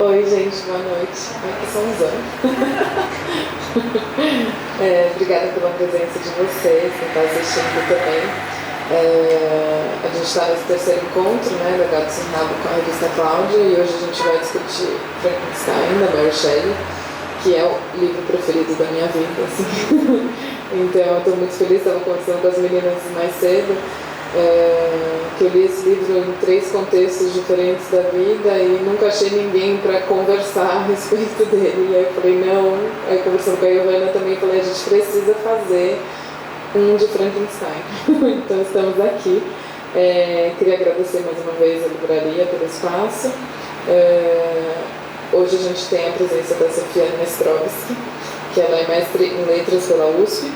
Oi, gente, boa noite. Aqui são os obrigada pela presença de vocês, quem está assistindo também. A gente está nesse terceiro encontro, né, da Gato Sem Rabo com a revista Cláudia, e hoje a gente vai discutir Frankenstein, da Mary Shelley, que é o livro preferido da minha vida, assim. Então eu estou muito feliz, estava conversando com as meninas mais cedo, que eu li esse livro em 3 contextos diferentes da vida e nunca achei ninguém para conversar a respeito dele. E aí eu falei, não, aí conversando com a Giovanna também falei, a gente precisa fazer um de Frankenstein. Então estamos aqui. Queria agradecer mais uma vez a livraria pelo espaço. Hoje a gente tem a presença da Sofia Nestrovski, que ela é mestre em letras pela USP,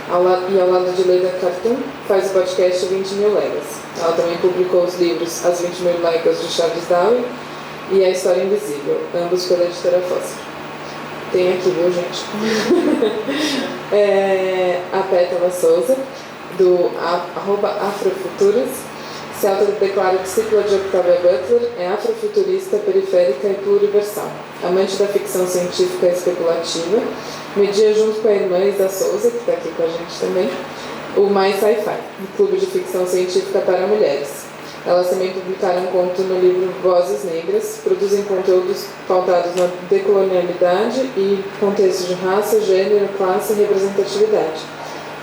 e ao lado de Leda Cartoon faz o podcast 20 Mil Léguas. Ela também publicou os livros As 20 Mil Léguas de Charles Darwin e A História Invisível, ambos pela editora Fóssil. Tem aqui, viu, gente? A Pétala Souza, do @Afrofuturas, se autodeclara discípula de Octavia Butler, é afrofuturista, periférica e pluriversal, amante da ficção científica e especulativa, media junto com a irmã Isa Souza, que está aqui com a gente também, o Mais Sci-Fi, um clube de ficção científica para mulheres. Elas também publicaram um conto no livro Vozes Negras, produzem conteúdos pautados na decolonialidade e contexto de raça, gênero, classe e representatividade.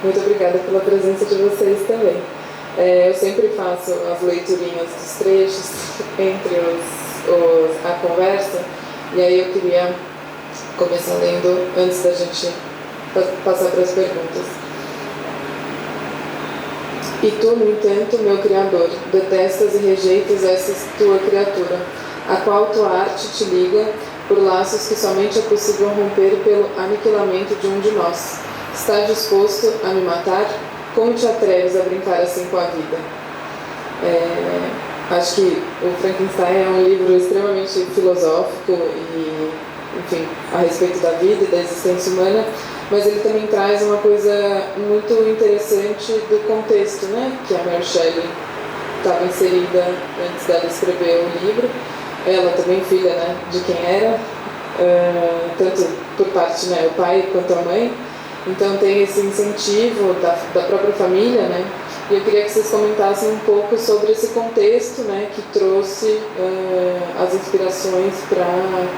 Muito obrigada pela presença de vocês também. Eu sempre faço as leiturinhas dos trechos entre a conversa, e aí eu queria começar lendo antes da gente passar para as perguntas. E tu, no entanto, meu Criador, detestas e rejeitas essa tua criatura, a qual tua arte te liga por laços que somente é possível romper pelo aniquilamento de um de nós. Está disposto a me matar? Como te atreves a brincar assim com a vida? Acho que o Frankenstein é um livro extremamente filosófico e, enfim, a respeito da vida e da existência humana, mas ele também traz uma coisa muito interessante do contexto, né? Que a Mary Shelley estava inserida antes dela escrever o livro. Ela também filha, né, de quem era, tanto por parte, né, o pai quanto a mãe. Então tem esse incentivo da própria família, né? E eu queria que vocês comentassem um pouco sobre esse contexto, né, que trouxe as inspirações para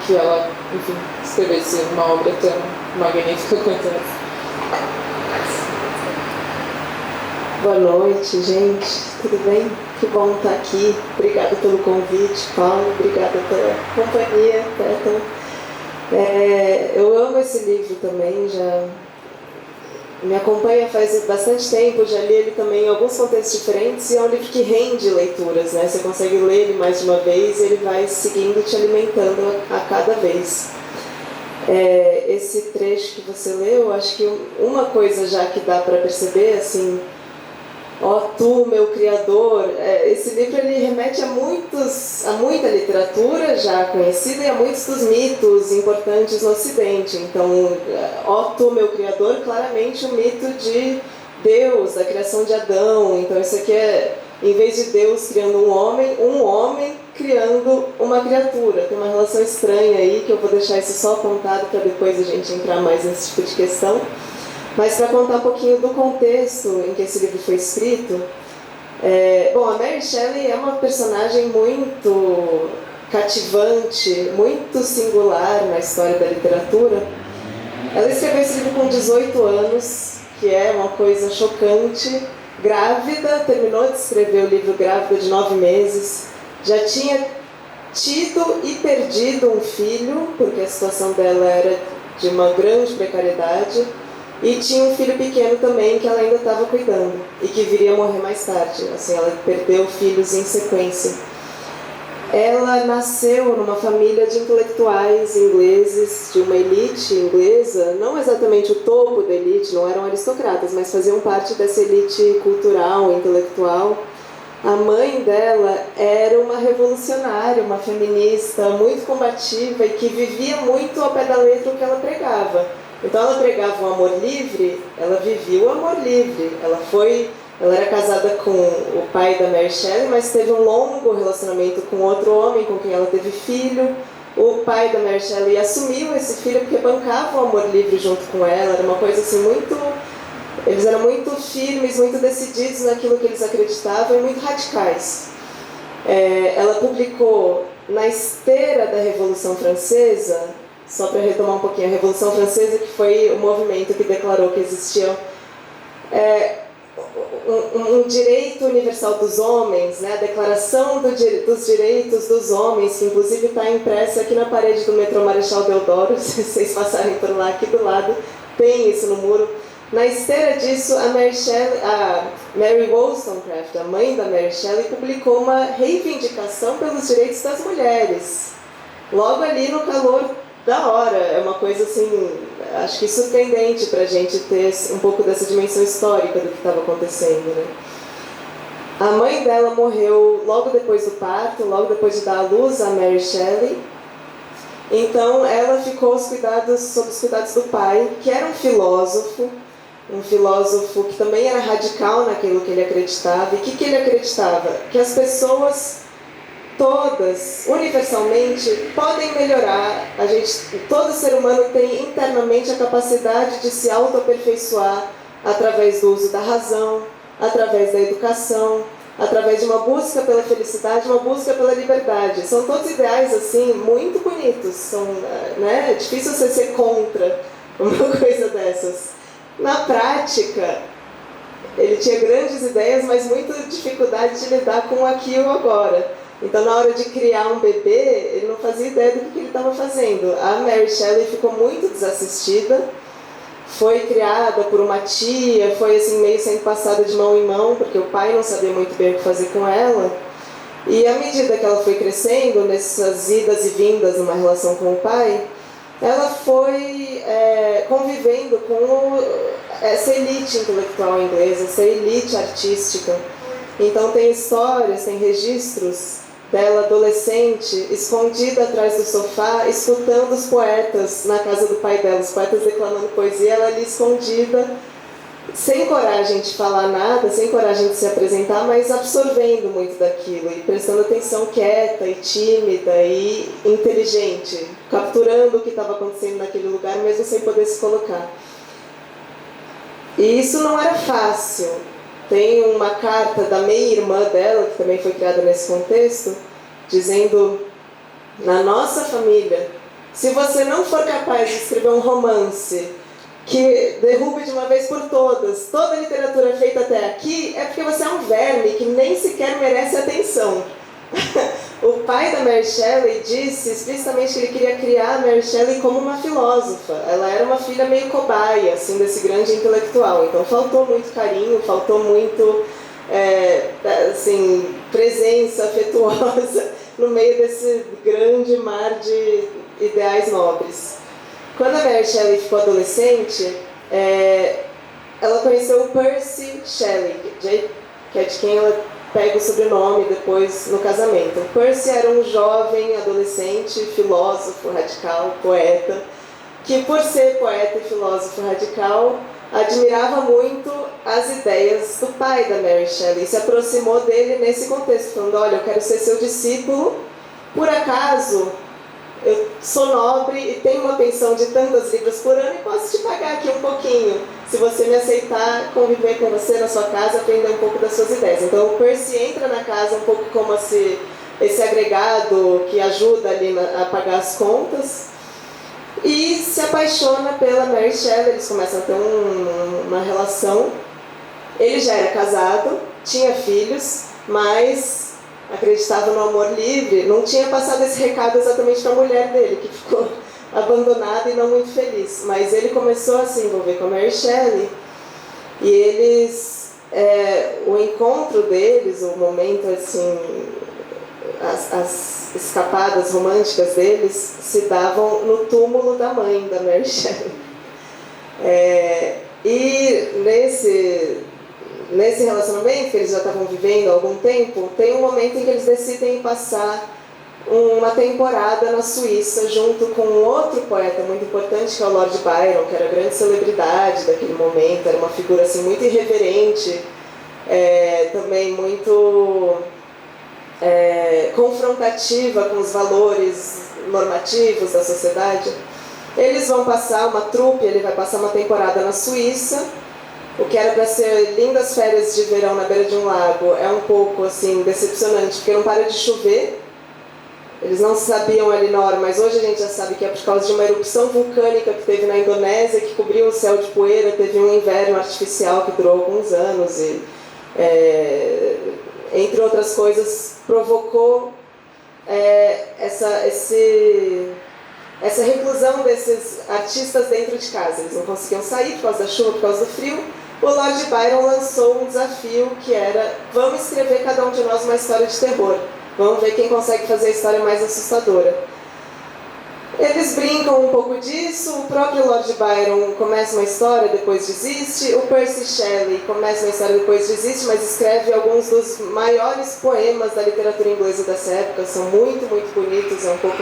que ela, enfim, escrevesse uma obra tão magnífica quanto essa. Boa noite, gente. Tudo bem? Que bom estar aqui. Obrigada pelo convite, Paulo. Obrigada pela companhia. Eu amo esse livro também, já me acompanha faz bastante tempo, já li ele também em alguns contextos diferentes e é um livro que rende leituras, né? Você consegue ler ele mais de uma vez e ele vai seguindo, te alimentando a cada vez. Esse trecho que você leu, acho que uma coisa já que dá para perceber, assim, ó tu, meu Criador, esse livro ele remete a muita literatura já conhecida e a muitos dos mitos importantes no Ocidente. Então, ó tu, meu Criador, claramente o mito de Deus, da criação de Adão. Então isso aqui em vez de Deus criando um homem criando uma criatura. Tem uma relação estranha aí, que eu vou deixar isso só apontado para depois a gente entrar mais nesse tipo de questão. Mas para contar um pouquinho do contexto em que esse livro foi escrito, a Mary Shelley é uma personagem muito cativante, muito singular na história da literatura. Ela escreveu esse livro com 18 anos, que é uma coisa chocante, grávida, terminou de escrever o livro grávida de 9 meses, já tinha tido e perdido um filho, porque a situação dela era de uma grande precariedade, e tinha um filho pequeno também que ela ainda estava cuidando e que viria a morrer mais tarde. Assim, ela perdeu filhos em sequência. Ela nasceu numa família de intelectuais ingleses, de uma elite inglesa, não exatamente o topo da elite, não eram aristocratas, mas faziam parte dessa elite cultural, intelectual. A mãe dela era uma revolucionária, uma feminista muito combativa e que vivia muito ao pé da letra o que ela pregava. Então ela pregava o amor livre, ela vivia o amor livre. Ela era casada com o pai da Mary Shelley, mas teve um longo relacionamento com outro homem com quem ela teve filho. o pai da Mary Shelley assumiu esse filho porque bancava o amor livre junto com ela. Era uma coisa assim muito... Eles eram muito firmes, muito decididos naquilo que eles acreditavam e muito radicais. Ela publicou na esteira da Revolução Francesa, só para retomar um pouquinho, a Revolução Francesa, que foi o movimento que declarou que existia um direito universal dos homens, né? A Declaração dos Direitos dos Homens, que inclusive está impressa aqui na parede do metrô Marechal Deodoro, se vocês passarem por lá, aqui do lado, tem isso no muro. Na esteira disso, a Mary Wollstonecraft, a mãe da Mary Shelley, publicou uma reivindicação pelos direitos das mulheres, logo ali no calor da hora. É uma coisa assim, acho que surpreendente para a gente ter um pouco dessa dimensão histórica do que estava acontecendo, né? A mãe dela morreu logo depois do parto, logo depois de dar à luz a Mary Shelley. Então ela ficou sob os cuidados do pai, que era um filósofo que também era radical naquilo que ele acreditava. E o que ele acreditava? Que as pessoas todas, universalmente, podem melhorar. Todo ser humano tem internamente a capacidade de se auto-aperfeiçoar através do uso da razão, através da educação, através de uma busca pela felicidade, uma busca pela liberdade. São todos ideais assim muito bonitos. Né? É difícil você ser contra uma coisa dessas. Na prática, ele tinha grandes ideias, mas muita dificuldade de lidar com aqui e o agora. Então, na hora de criar um bebê, ele não fazia ideia do que ele estava fazendo. A Mary Shelley ficou muito desassistida, foi criada por uma tia, foi assim, meio sendo passada de mão em mão, porque o pai não sabia muito bem o que fazer com ela. E à medida que ela foi crescendo, nessas idas e vindas numa relação com o pai, ela foi convivendo com essa elite intelectual inglesa, essa elite artística. Então tem histórias, tem registros dela adolescente, escondida atrás do sofá, escutando os poetas na casa do pai dela, os poetas declamando poesia, ela ali escondida, sem coragem de falar nada, sem coragem de se apresentar, mas absorvendo muito daquilo e prestando atenção, quieta e tímida e inteligente, capturando o que estava acontecendo naquele lugar, mesmo sem poder se colocar. E isso não era fácil. Tem uma carta da meia-irmã dela, que também foi criada nesse contexto, dizendo: na nossa família, se você não for capaz de escrever um romance que derrube de uma vez por todas toda a literatura feita até aqui, é porque você é um verme que nem sequer merece atenção. O pai da Mary Shelley disse explicitamente que ele queria criar a Mary Shelley como uma filósofa. Ela era uma filha meio cobaia, assim, desse grande intelectual. Então faltou muito carinho, faltou muito presença afetuosa no meio desse grande mar de ideais nobres. Quando a Mary Shelley ficou adolescente, ela conheceu o Percy Shelley, que é de quem ela pega o sobrenome depois no casamento. O Percy era um jovem adolescente, filósofo radical, poeta, que por ser poeta e filósofo radical, admirava muito as ideias do pai da Mary Shelley e se aproximou dele nesse contexto, falando: olha, eu quero ser seu discípulo, por acaso eu sou nobre e tenho uma pensão de tantas libras por ano e posso te pagar aqui um pouquinho, se você me aceitar conviver com você na sua casa, aprender um pouco das suas ideias. Então o Percy entra na casa um pouco como esse agregado que ajuda ali a pagar as contas e se apaixona pela Mary Shelley. Eles começam a ter uma relação. Ele já era casado, tinha filhos, mas acreditava no amor livre, não tinha passado esse recado exatamente para a mulher dele, que ficou abandonada e não muito feliz. Mas ele começou a se envolver com a Mary Shelley e eles, o encontro deles, o momento assim, as escapadas românticas deles se davam no túmulo da mãe da Mary Shelley. E nesse relacionamento, que eles já estavam vivendo há algum tempo, tem um momento em que eles decidem passar uma temporada na Suíça, junto com um outro poeta muito importante, que é o Lord Byron, que era a grande celebridade daquele momento, era uma figura assim, muito irreverente, também muito confrontativa com os valores normativos da sociedade. Eles vão passar uma trupe, ele vai passar uma temporada na Suíça. O que era para ser lindas férias de verão na beira de um lago é um pouco assim decepcionante, porque não para de chover. Eles não sabiam ali na hora, mas hoje a gente já sabe que é por causa de uma erupção vulcânica que teve na Indonésia, que cobriu o céu de poeira, teve um inverno artificial que durou alguns anos e, entre outras coisas, provocou essa reclusão desses artistas dentro de casa. Eles não conseguiam sair por causa da chuva, por causa do frio. O Lord Byron lançou um desafio que era: vamos escrever cada um de nós uma história de terror. Vamos ver quem consegue fazer a história mais assustadora. Eles brincam um pouco disso. O próprio Lord Byron começa uma história, depois desiste. O Percy Shelley começa uma história, depois desiste, mas escreve alguns dos maiores poemas da literatura inglesa dessa época. São muito, muito bonitos. É um pouco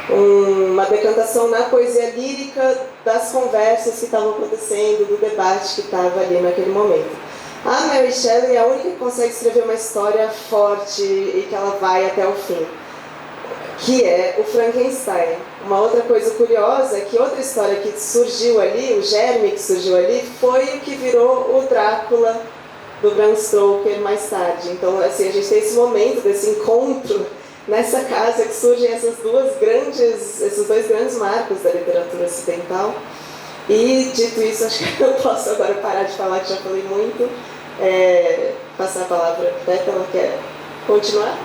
uma decantação na poesia lírica das conversas que estavam acontecendo, do debate que estava ali naquele momento. A Mary Shelley é a única que consegue escrever uma história forte e que ela vai até o fim, que é o Frankenstein. Uma outra coisa curiosa é que outra história que surgiu ali, o germe que surgiu ali, foi o que virou o Drácula do Bram Stoker mais tarde. Então, assim, a gente tem esse momento desse encontro nessa casa que surgem esses dois grandes marcos da literatura ocidental. E, dito isso, acho que eu posso agora parar de falar, que já falei muito. Passar a palavra para a Beta, ela quer continuar?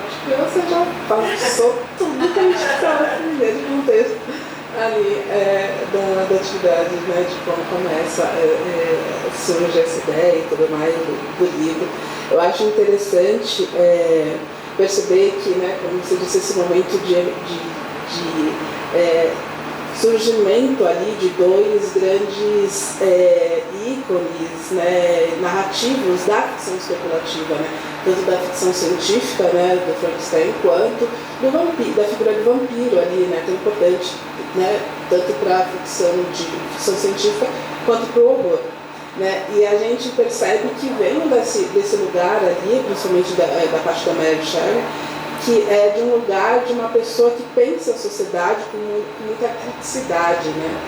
Acho que você já passou tudo que a gente estava aprendendo de contexto ali da atividade, né, de como começa, surge essa ideia e tudo mais do livro. Eu acho interessante perceber que, né, como você disse, esse momento de surgimento ali de dois grandes ícones, né, narrativos da ficção especulativa, né, tanto da ficção científica, né, do Frankenstein, quanto da figura do vampiro ali, né, tão importante, né, tanto para a ficção científica quanto para o horror. Né? E a gente percebe que vem desse lugar ali, principalmente da parte da Mary Shelley, que é de um lugar de uma pessoa que pensa a sociedade com muita criticidade, né?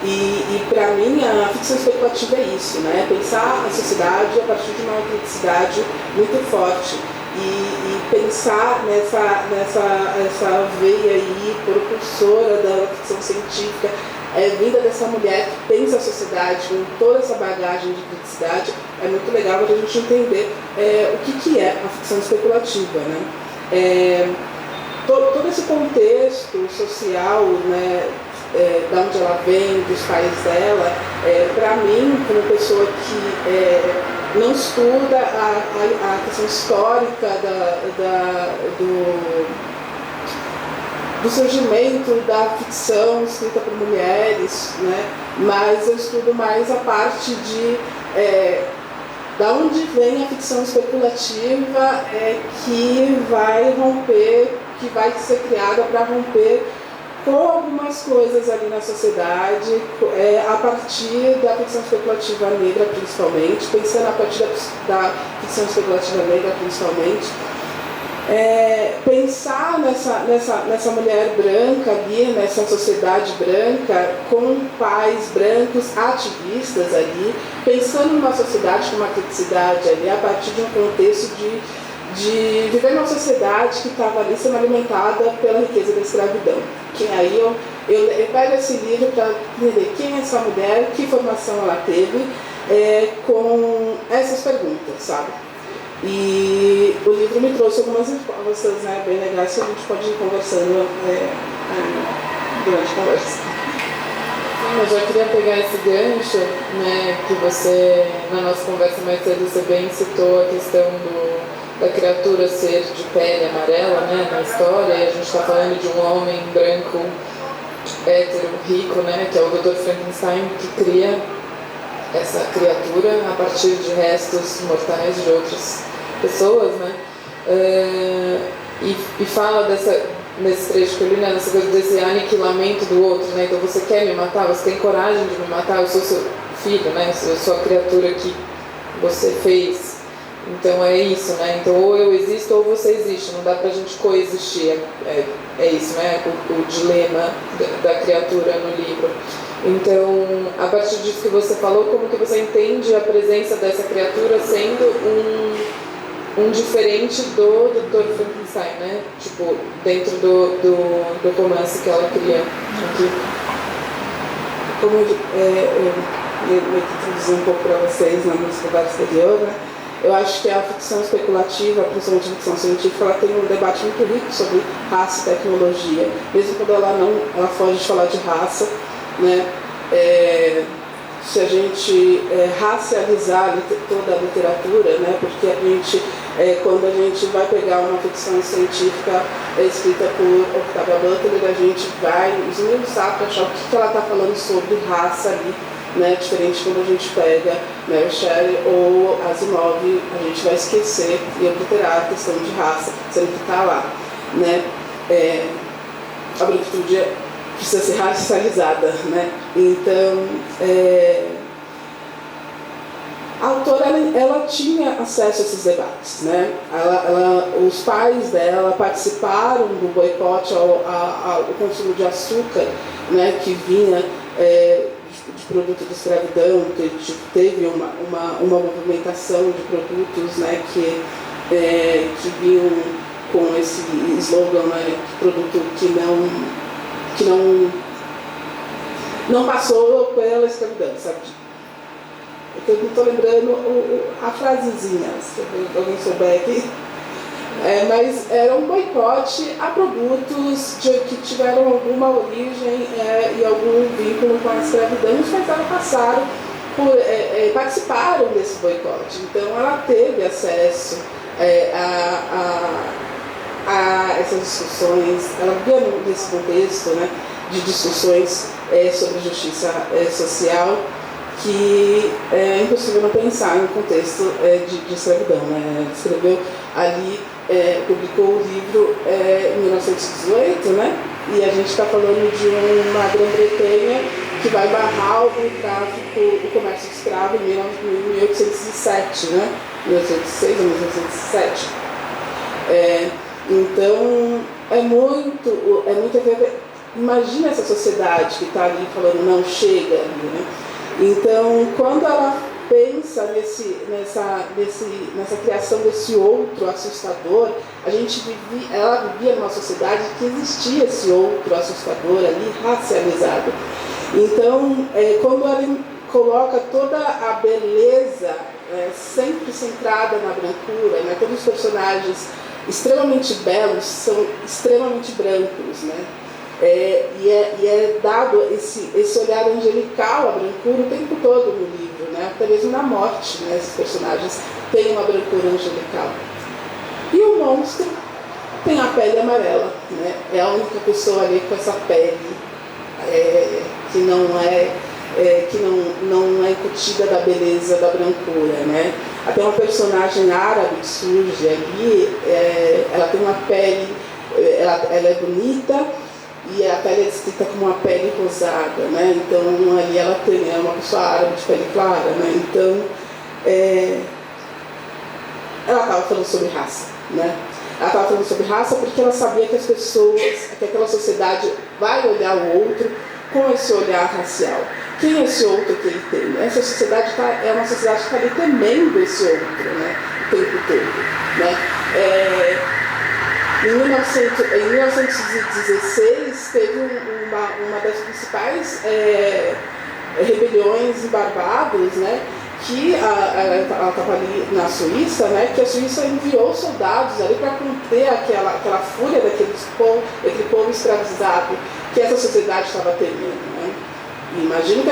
E para mim a ficção especulativa é isso, né? Pensar a sociedade a partir de uma criticidade muito forte e pensar nessa veia aí propulsora da ficção científica, vinda dessa mulher que pensa a sociedade com toda essa bagagem de criticidade. É muito legal para a gente entender o que é a ficção especulativa, né? Todo esse contexto social, né, da onde ela vem, dos pais dela, para mim, como pessoa que não estuda a questão histórica do surgimento da ficção escrita por mulheres, né, mas eu estudo mais a parte de da onde vem a ficção especulativa que vai romper, que vai ser criada para romper com algumas coisas ali na sociedade, a partir da ficção especulativa negra, principalmente, pensando a partir da ficção especulativa negra, principalmente, pensar nessa mulher branca ali, nessa sociedade branca, com pais brancos ativistas ali, pensando numa sociedade com uma criticidade ali, a partir de um contexto de viver numa sociedade que estava ali sendo alimentada pela riqueza da escravidão. Que aí eu pego esse livro para entender quem é essa mulher, que formação ela teve, com essas perguntas, sabe? E o livro me trouxe algumas respostas, né, bem legais, que a gente pode ir conversando durante a conversa. Eu já queria pegar esse gancho, né, que você, na nossa conversa mais cedo, você bem citou a questão da criatura ser de pele amarela, né, na história, e a gente está falando de um homem branco, hétero, rico, né, que é o Dr. Frankenstein, que cria essa criatura a partir de restos mortais de outras pessoas, né? E fala nesse trecho que eu li, né, nessa coisa desse aniquilamento do outro, né? Então você quer me matar, você tem coragem de me matar, eu sou seu filho, né? Eu sou a criatura que você fez. Então é isso, né? Então ou eu existo ou você existe, não dá pra gente coexistir. É isso, né? O dilema da criatura no livro. Então, a partir disso que você falou, como que você entende a presença dessa criatura sendo um diferente do Dr. Frankenstein, né? Tipo, dentro do romance que ela cria aqui. Como eu introduzi um pouco para vocês na nossa conversa anterior, né? Eu acho que a ficção especulativa, principalmente a ficção científica, ela tem um debate muito rico sobre raça e tecnologia, mesmo quando ela foge de falar de raça, né? Se a gente racializar toda a literatura, né? Porque a gente, quando a gente vai pegar uma ficção científica escrita por Octavia Butler, a gente vai esmiuçar para achar o que ela está falando sobre raça ali, né? Diferente quando a gente pega Mary Shelley ou Asimov, a gente vai esquecer e obliterar a questão de raça, sendo que está lá, né? A branquitude precisa ser racializada, né? Então, a autora ela tinha acesso a esses debates, né? Os pais dela participaram do boicote ao consumo de açúcar, né? Que vinha de produto de escravidão, teve uma movimentação de produtos, né? Que vinham com esse slogan, né? Produto que não passou pela escravidão, sabe? Eu não estou lembrando a frasezinha, se alguém souber aqui. Mas era um boicote a produtos que tiveram alguma origem e algum vínculo com a escravidão, e os pais dela participaram desse boicote. Então ela teve acesso a essas discussões, ela via nesse contexto, né, de discussões sobre justiça social, que é impossível não pensar no contexto de escravidão, né? Ela escreveu ali, publicou o livro em 1918, né? E a gente está falando de uma Grã-Bretanha que vai barrar o comércio de escravo em 1807, né? 1806 ou 1807. Então, é muito a ver. Imagina essa sociedade que está ali falando, não chega ali, né? Então, quando ela pensa nessa criação desse outro assustador, ela vivia numa sociedade que existia esse outro assustador ali, racializado. Então, quando ela coloca toda a beleza sempre centrada na brancura, né? Todos os personagens extremamente belos são extremamente brancos, né? E é dado esse olhar angelical à brancura o tempo todo no livro, né? Até mesmo na morte, né? Esses personagens têm uma brancura angelical. E o monstro tem a pele amarela, né? É a única pessoa ali com essa pele que não é incutida da beleza da brancura, né? Até uma personagem árabe que surge ali, ela tem uma pele, ela é bonita, e a pele é descrita como uma pele rosada, né? Então ali ela é uma pessoa árabe de pele clara, né? Então ela estava falando sobre raça, né? Ela estava falando sobre raça porque ela sabia que que aquela sociedade vai olhar o outro com esse olhar racial. Quem é esse outro que ele tem? Essa sociedade é uma sociedade que está ali temendo esse outro, né? O tempo todo, né? Em 1916 teve uma das principais rebeliões em Barbados, né? Que ela estava ali na Suíça, né? Que a Suíça enviou soldados ali para conter aquela fúria daquele povo escravizado que essa sociedade estava temendo, né? E imagino que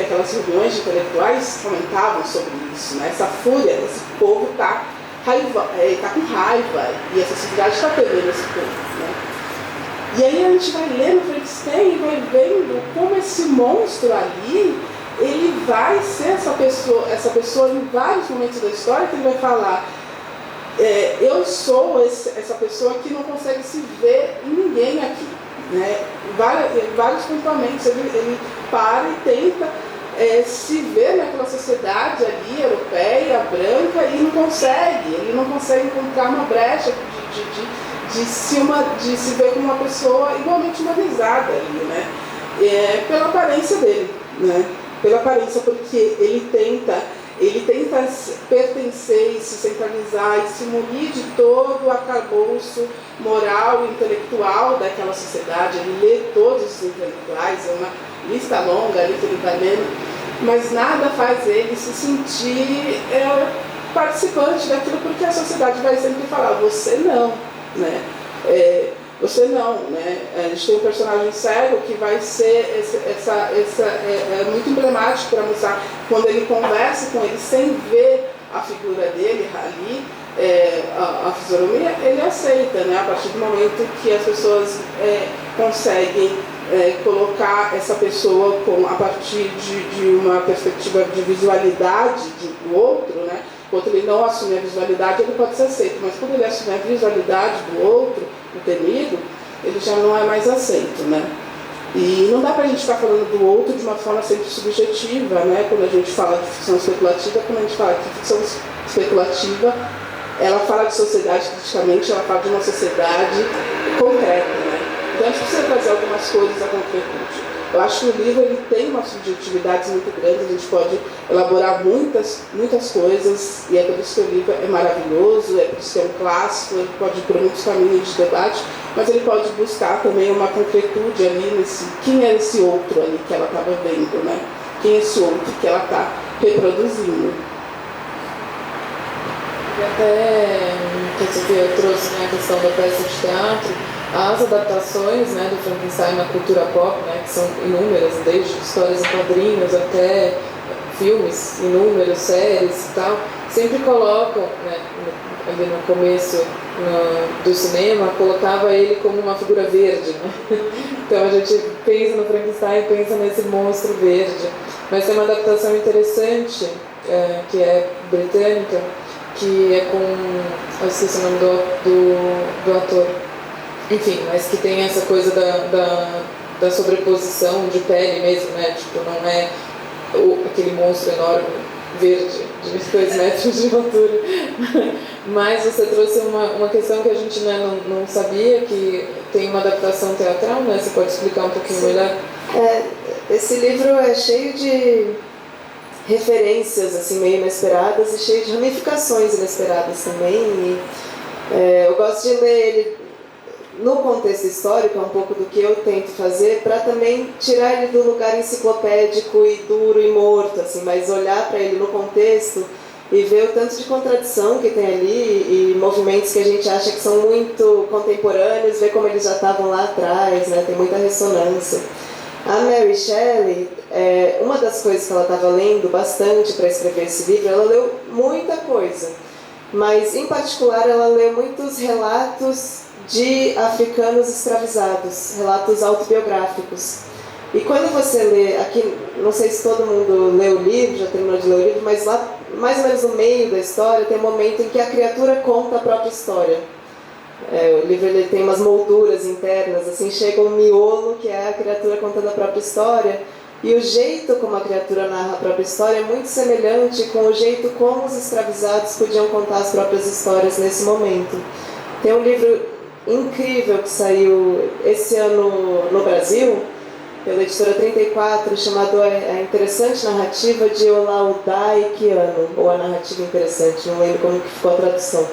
aquelas reuniões de intelectuais comentavam sobre isso, né? Essa fúria, esse povo está com raiva, e essa sociedade está temendo esse povo, né? E aí a gente vai lendo Frankenstein e vai vendo como esse monstro ali, ele vai ser essa pessoa em vários momentos da história que ele vai falar, eu sou essa pessoa que não consegue se ver em ninguém aqui, né? Vários pontuamentos ele para e tenta se ver naquela sociedade ali europeia branca e não consegue, ele não consegue encontrar uma brecha de se ver como uma pessoa igualmente humanizada ali, né? Pela aparência dele, né? Pela aparência, porque ele tenta pertencer e se centralizar e se munir de todo o arcabouço moral e intelectual daquela sociedade. Ele lê todos os intelectuais, é uma lista longa ali que ele está lendo, mas nada faz ele se sentir participante daquilo, porque a sociedade vai sempre falar, você não, né? Você não, né? A gente tem um personagem cego que vai ser muito emblemático para mostrar, quando ele conversa com ele sem ver a figura dele ali, a fisionomia, ele aceita, né? A partir do momento que as pessoas conseguem colocar essa pessoa a partir de uma perspectiva de visualidade do outro, né? Quando ele não assume a visualidade, ele pode ser aceito, mas quando ele assume a visualidade do outro, o temido, ele já não é mais aceito, né? E não dá pra gente ficar falando do outro de uma forma sempre subjetiva, né? Quando a gente fala de ficção especulativa, quando a gente fala de ficção especulativa, ela fala de sociedade criticamente, ela fala de uma sociedade concreta, né? Então a gente precisa trazer algumas coisas à concretude. Eu acho que o livro ele tem uma subjetividade muito grande, a gente pode elaborar muitas coisas, e é por isso que o livro é maravilhoso, é por isso que é um clássico, ele pode ir por muitos caminhos de debate, mas ele pode buscar também uma concretude ali quem é esse outro ali que ela estava vendo, né? Quem é esse outro que ela está reproduzindo. E até que eu trouxe, né, a questão da peça de teatro, as adaptações, né, do Frankenstein na cultura pop, né, que são inúmeras, desde histórias em quadrinhos até filmes, inúmeros, séries e tal, sempre colocam, né, ali no começo do cinema, colocava ele como uma figura verde, né? Então a gente pensa no Frankenstein e pensa nesse monstro verde. Mas tem uma adaptação interessante, que é britânica, que é com... eu esqueci o nome do ator. Enfim, mas que tem essa coisa da sobreposição de pele mesmo, né? Tipo, não é aquele monstro enorme, verde, de 2 metros de altura. Mas você trouxe uma questão que a gente, né, não sabia, que tem uma adaptação teatral, né? Você pode explicar um pouquinho melhor? Esse livro é cheio de referências assim, meio inesperadas e cheio de ramificações inesperadas também. Eu gosto de ler ele no contexto histórico, é um pouco do que eu tento fazer, para também tirar ele do lugar enciclopédico e duro e morto, assim, mas olhar para ele no contexto e ver o tanto de contradição que tem ali e movimentos que a gente acha que são muito contemporâneos, ver como eles já estavam lá atrás, né? Tem muita ressonância. A Mary Shelley, uma das coisas que ela estava lendo bastante para escrever esse livro, ela leu muita coisa, mas em particular ela leu muitos relatos de africanos escravizados, relatos autobiográficos. E quando você lê, aqui, não sei se todo mundo leu o livro, já terminou de ler o livro, mas lá, mais ou menos no meio da história, tem um momento em que a criatura conta a própria história. O livro ele tem umas molduras internas, assim, chega um miolo, que é a criatura contando a própria história, e o jeito como a criatura narra a própria história é muito semelhante com o jeito como os escravizados podiam contar as próprias histórias nesse momento. Tem um livro incrível que saiu esse ano no Brasil, pela editora 34, chamado A Interessante Narrativa de Olaudai Kiano, ou A Narrativa Interessante, não lembro como que ficou a tradução.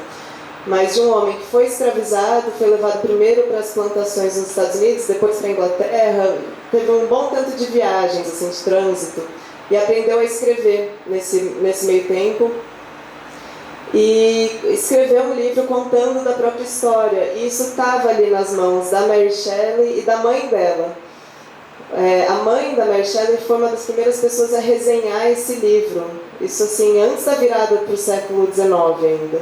Mas de um homem que foi escravizado, foi levado primeiro para as plantações nos Estados Unidos, depois para a Inglaterra, teve um bom tanto de viagens, assim, de trânsito, e aprendeu a escrever nesse meio tempo. E escreveu um livro contando da própria história. E isso estava ali nas mãos da Mary Shelley e da mãe dela. A mãe da Mary Shelley foi uma das primeiras pessoas a resenhar esse livro. Isso assim, antes da virada para o século XIX ainda.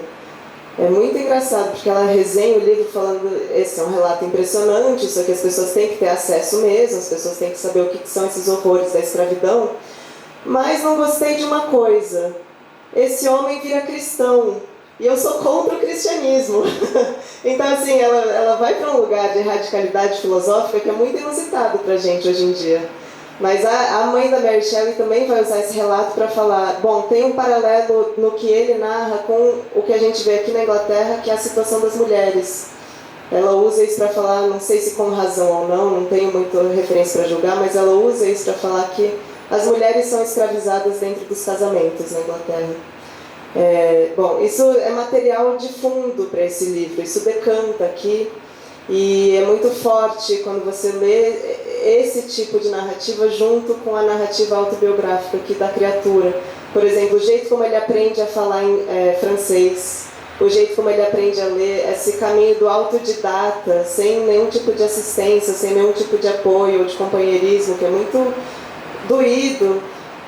É muito engraçado, porque ela resenha o livro falando, esse é um relato impressionante, isso aqui as pessoas têm que ter acesso mesmo, as pessoas têm que saber o que são esses horrores da escravidão. Mas não gostei de uma coisa. Esse homem vira cristão, e eu sou contra o cristianismo. Então, assim, ela vai para um lugar de radicalidade filosófica que é muito inusitado para a gente hoje em dia. Mas a mãe da Mary Shelley também vai usar esse relato para falar, bom, tem um paralelo no que ele narra com o que a gente vê aqui na Inglaterra, que é a situação das mulheres. Ela usa isso para falar, não sei se com razão ou não tenho muita referência para julgar, mas ela usa isso para falar que as mulheres são escravizadas dentro dos casamentos na Inglaterra. Bom, isso é material de fundo para esse livro, isso decanta aqui, e é muito forte quando você lê esse tipo de narrativa junto com a narrativa autobiográfica aqui da criatura. Por exemplo, o jeito como ele aprende a falar em francês, o jeito como ele aprende a ler, esse caminho do autodidata, sem nenhum tipo de assistência, sem nenhum tipo de apoio ou de companheirismo, que é muito doído,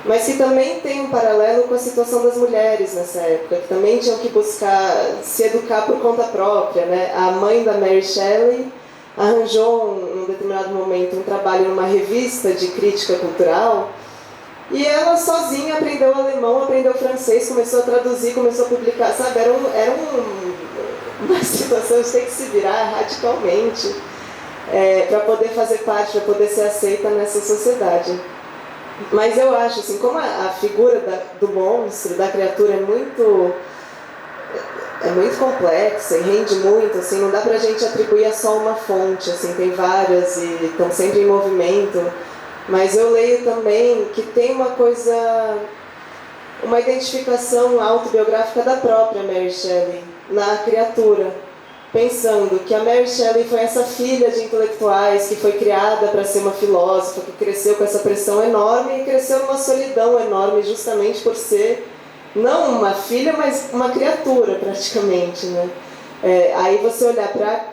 mas que também tem um paralelo com a situação das mulheres nessa época, que também tinham que buscar se educar por conta própria, né? A mãe da Mary Shelley arranjou, num determinado momento, um trabalho numa revista de crítica cultural, e ela sozinha aprendeu alemão, aprendeu francês, começou a traduzir, começou a publicar, sabe? Era uma situação de ter que se virar radicalmente para poder fazer parte, para poder ser aceita nessa sociedade. Mas eu acho, assim, como a figura do monstro, da criatura é muito complexa e rende muito, assim, não dá pra gente atribuir a só uma fonte, assim, tem várias e estão sempre em movimento. Mas eu leio também que tem uma identificação autobiográfica da própria Mary Shelley na criatura, pensando que a Mary Shelley foi essa filha de intelectuais que foi criada para ser uma filósofa, que cresceu com essa pressão enorme e cresceu numa solidão enorme justamente por ser não uma filha, mas uma criatura praticamente, né? Aí você olhar para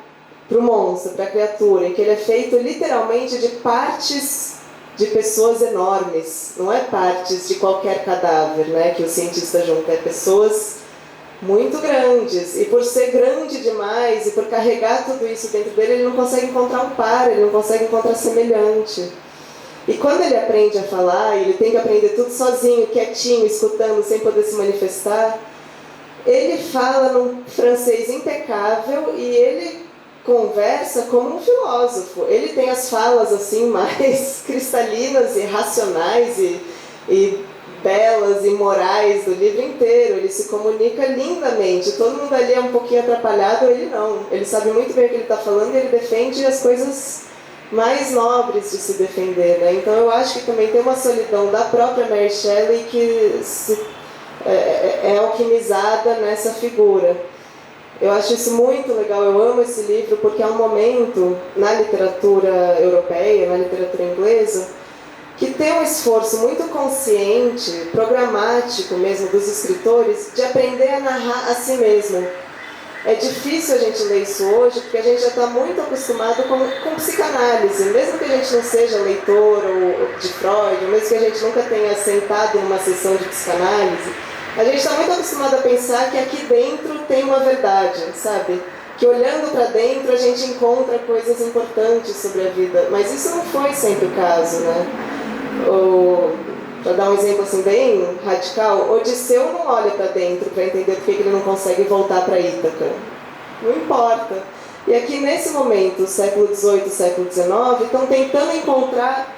o monstro, para a criatura, em que ele é feito literalmente de partes de pessoas enormes, não é partes de qualquer cadáver, né, que o cientista junta, é pessoas muito grandes, e por ser grande demais e por carregar tudo isso dentro dele, ele não consegue encontrar um par, ele não consegue encontrar semelhante. E quando ele aprende a falar, e ele tem que aprender tudo sozinho, quietinho, escutando, sem poder se manifestar, ele fala num francês impecável e ele conversa como um filósofo. Ele tem as falas assim mais cristalinas e racionais e belas e morais do livro inteiro. Ele se comunica lindamente. Todo mundo ali é um pouquinho atrapalhado, ele não. Ele sabe muito bem o que ele está falando e ele defende as coisas mais nobres de se defender, né? Então eu acho que também tem uma solidão da própria Mary Shelley que é alquimizada nessa figura. Eu acho isso muito legal, eu amo esse livro porque é um momento na literatura europeia, na literatura inglesa, que tem um esforço muito consciente, programático mesmo dos escritores, de aprender a narrar a si mesmo. É difícil a gente ler isso hoje porque a gente já está muito acostumado com psicanálise, mesmo que a gente não seja leitor ou de Freud, ou mesmo que a gente nunca tenha sentado numa sessão de psicanálise, a gente está muito acostumado a pensar que aqui dentro tem uma verdade, sabe? Que olhando para dentro a gente encontra coisas importantes sobre a vida, mas isso não foi sempre o caso, né? Para dar um exemplo assim bem radical, Odisseu não olha para dentro para entender por que ele não consegue voltar para Ítaca. Não importa. E aqui nesse momento, século XVIII, século XIX, estão tentando encontrar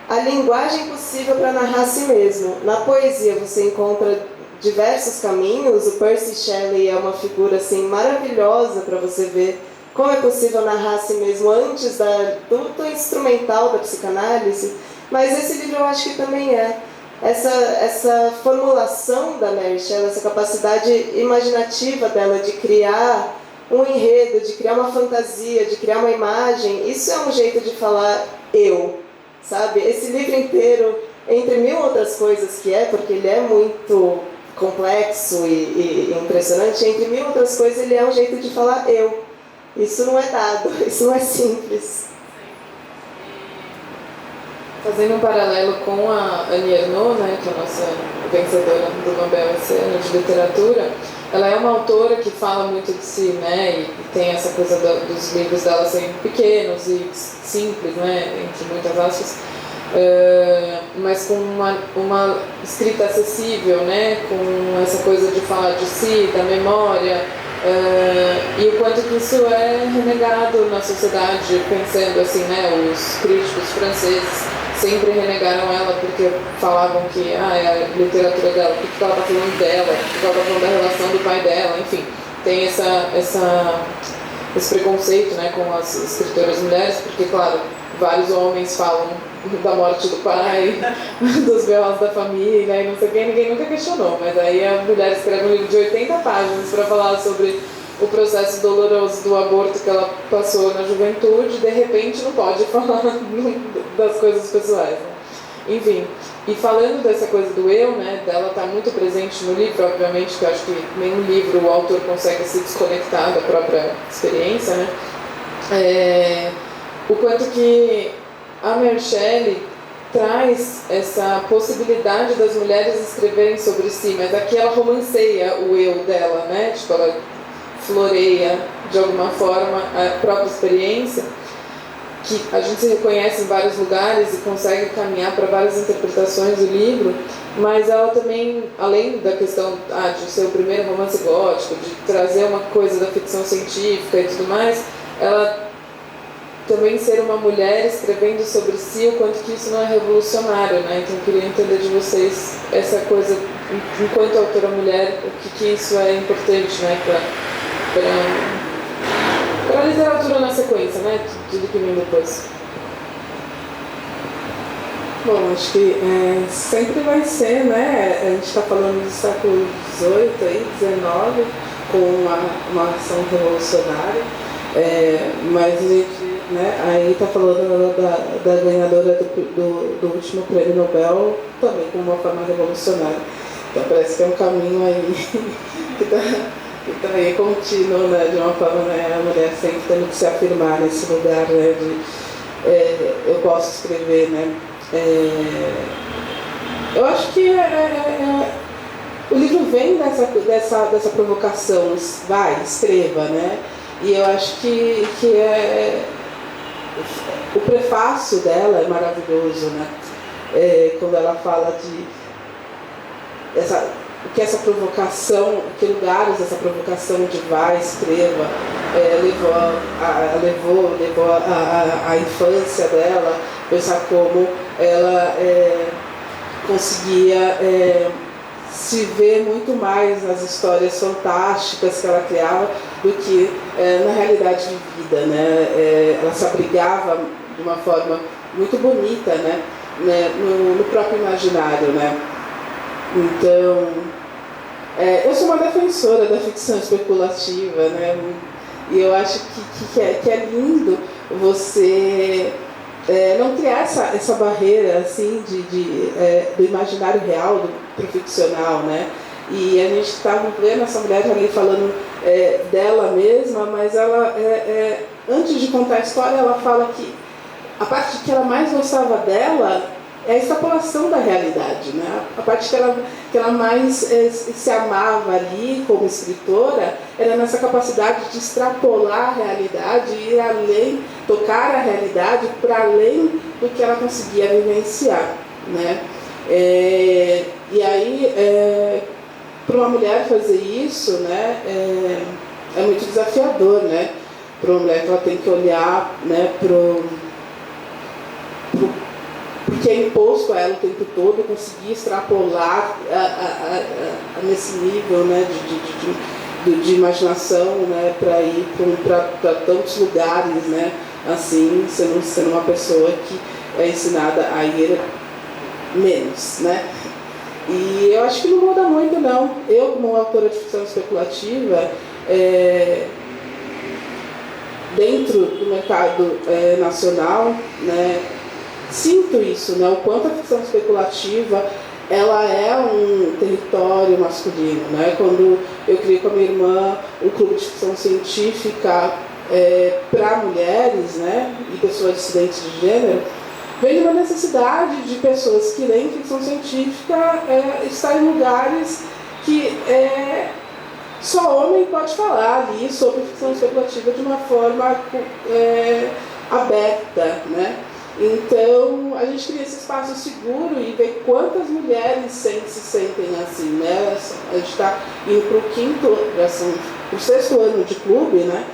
a linguagem possível para narrar a si mesmo. Na poesia você encontra diversos caminhos. O Percy Shelley é uma figura assim maravilhosa para você ver como é possível narrar a si mesmo antes do instrumental da psicanálise. Mas esse livro eu acho que também é essa formulação da Mary Shelley, essa capacidade imaginativa dela de criar um enredo, de criar uma fantasia, de criar uma imagem. Isso é um jeito de falar eu, sabe? Esse livro inteiro, entre mil outras coisas que porque ele é muito complexo e impressionante, entre mil outras coisas ele é um jeito de falar eu. Isso não é dado, isso não é simples. Fazendo um paralelo com a Annie Ernaux, né, que é a nossa vencedora do Nobel esse ano de literatura, ela é uma autora que fala muito de si, né, e tem essa coisa dos livros dela serem pequenos e simples, né, entre muitas aspas, mas com uma escrita acessível, né, com essa coisa de falar de si, da memória, e o quanto que isso é renegado na sociedade, pensando assim, né, os críticos franceses sempre renegaram ela porque falavam que é a literatura dela, o que ela está falando dela, o que ela está falando da relação do pai dela, enfim. Tem esse preconceito, né, com as escritoras mulheres, porque, claro, vários homens falam da morte do pai, dos B.O.s da família e não sei o que, ninguém nunca questionou, mas aí a mulher escreve um livro de 80 páginas para falar sobre o processo doloroso do aborto que ela passou na juventude, de repente não pode falar das coisas pessoais, né? Enfim, e falando dessa coisa do eu, né, dela tá muito presente no livro, obviamente, que eu acho que nenhum livro o autor consegue se desconectar da própria experiência, né? O quanto que a Mary Shelley traz essa possibilidade das mulheres escreverem sobre si, mas aqui ela romanceia o eu dela, né? Tipo, ela floreia de alguma forma a própria experiência, que a gente se reconhece em vários lugares e consegue caminhar para várias interpretações do livro, mas ela também, além da questão de ser o primeiro romance gótico, de trazer uma coisa da ficção científica e tudo mais, ela também ser uma mulher escrevendo sobre si, o quanto que isso não é revolucionário, né? Então eu queria entender de vocês essa coisa, enquanto autora mulher, o que isso é importante, né, para a literatura na sequência, né? Tudo que vem depois. Bom, acho que sempre vai ser, né? A gente está falando do século XVIII, aí, XIX, com uma ação revolucionária, mas a gente, né, aí está falando da ganhadora do último prêmio Nobel também com uma forma revolucionária. Então parece que é um caminho aí que também é contínuo, né, de uma forma, né, a mulher sempre tendo que se afirmar nesse lugar, né, de eu posso escrever, né. Eu acho que o livro vem dessa provocação, vai, escreva, né, e eu acho que o prefácio dela é maravilhoso, né, quando ela fala que essa provocação, que lugares essa provocação de vai, escreva, levou a infância dela, pensar como ela conseguia se ver muito mais nas histórias fantásticas que ela criava do que na realidade de vida, né? Ela se abrigava de uma forma muito bonita, né? No próprio imaginário, né? Então, eu sou uma defensora da ficção especulativa, né? E eu acho que é lindo você não criar essa barreira assim do imaginário real pro ficcional, né? E a gente estava vendo essa mulher ali falando dela mesma, mas ela, antes de contar a história, ela fala que a parte que ela mais gostava dela é a extrapolação da realidade, né? A parte que ela mais se amava ali como escritora era nessa capacidade de extrapolar a realidade, ir além, tocar a realidade para além do que ela conseguia vivenciar, né? E aí, para uma mulher fazer isso, né, é muito desafiador, né? Para uma mulher que ela tem que olhar, né, porque é imposto a ela o tempo todo, conseguir extrapolar nesse nível, né, de imaginação, né, para ir para tantos lugares, né, assim, sendo uma pessoa que é ensinada a ir menos, né. E eu acho que não muda muito, não. Eu, como autora de ficção especulativa, dentro do mercado nacional, né, sinto isso, né, o quanto a ficção especulativa ela é um território masculino, né? Quando eu criei com a minha irmã um clube de ficção científica para mulheres, né, e pessoas dissidentes de gênero, vem de uma necessidade de pessoas que leem ficção científica estar em lugares que só homem pode falar ali sobre ficção especulativa de uma forma aberta, né? Então, a gente cria esse espaço seguro e vê quantas mulheres se sentem assim, né? A gente está indo para o 6º ano de clube, né?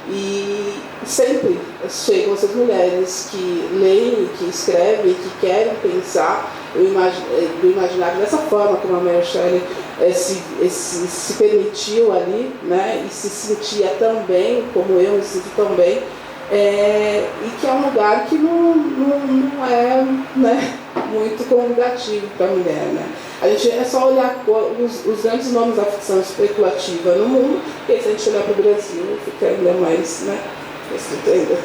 E sempre chegam essas mulheres que leem, que escrevem, que querem pensar do imaginário dessa forma, como a Mary Shelley se permitiu ali, né, e se sentia tão bem, como eu me sinto tão bem, e que é um lugar que não é, né, muito convidativo para a mulher. Né? A gente é só olhar os grandes nomes da ficção especulativa no mundo, e se a gente olhar para o Brasil, fica ainda mais, né, estupendo.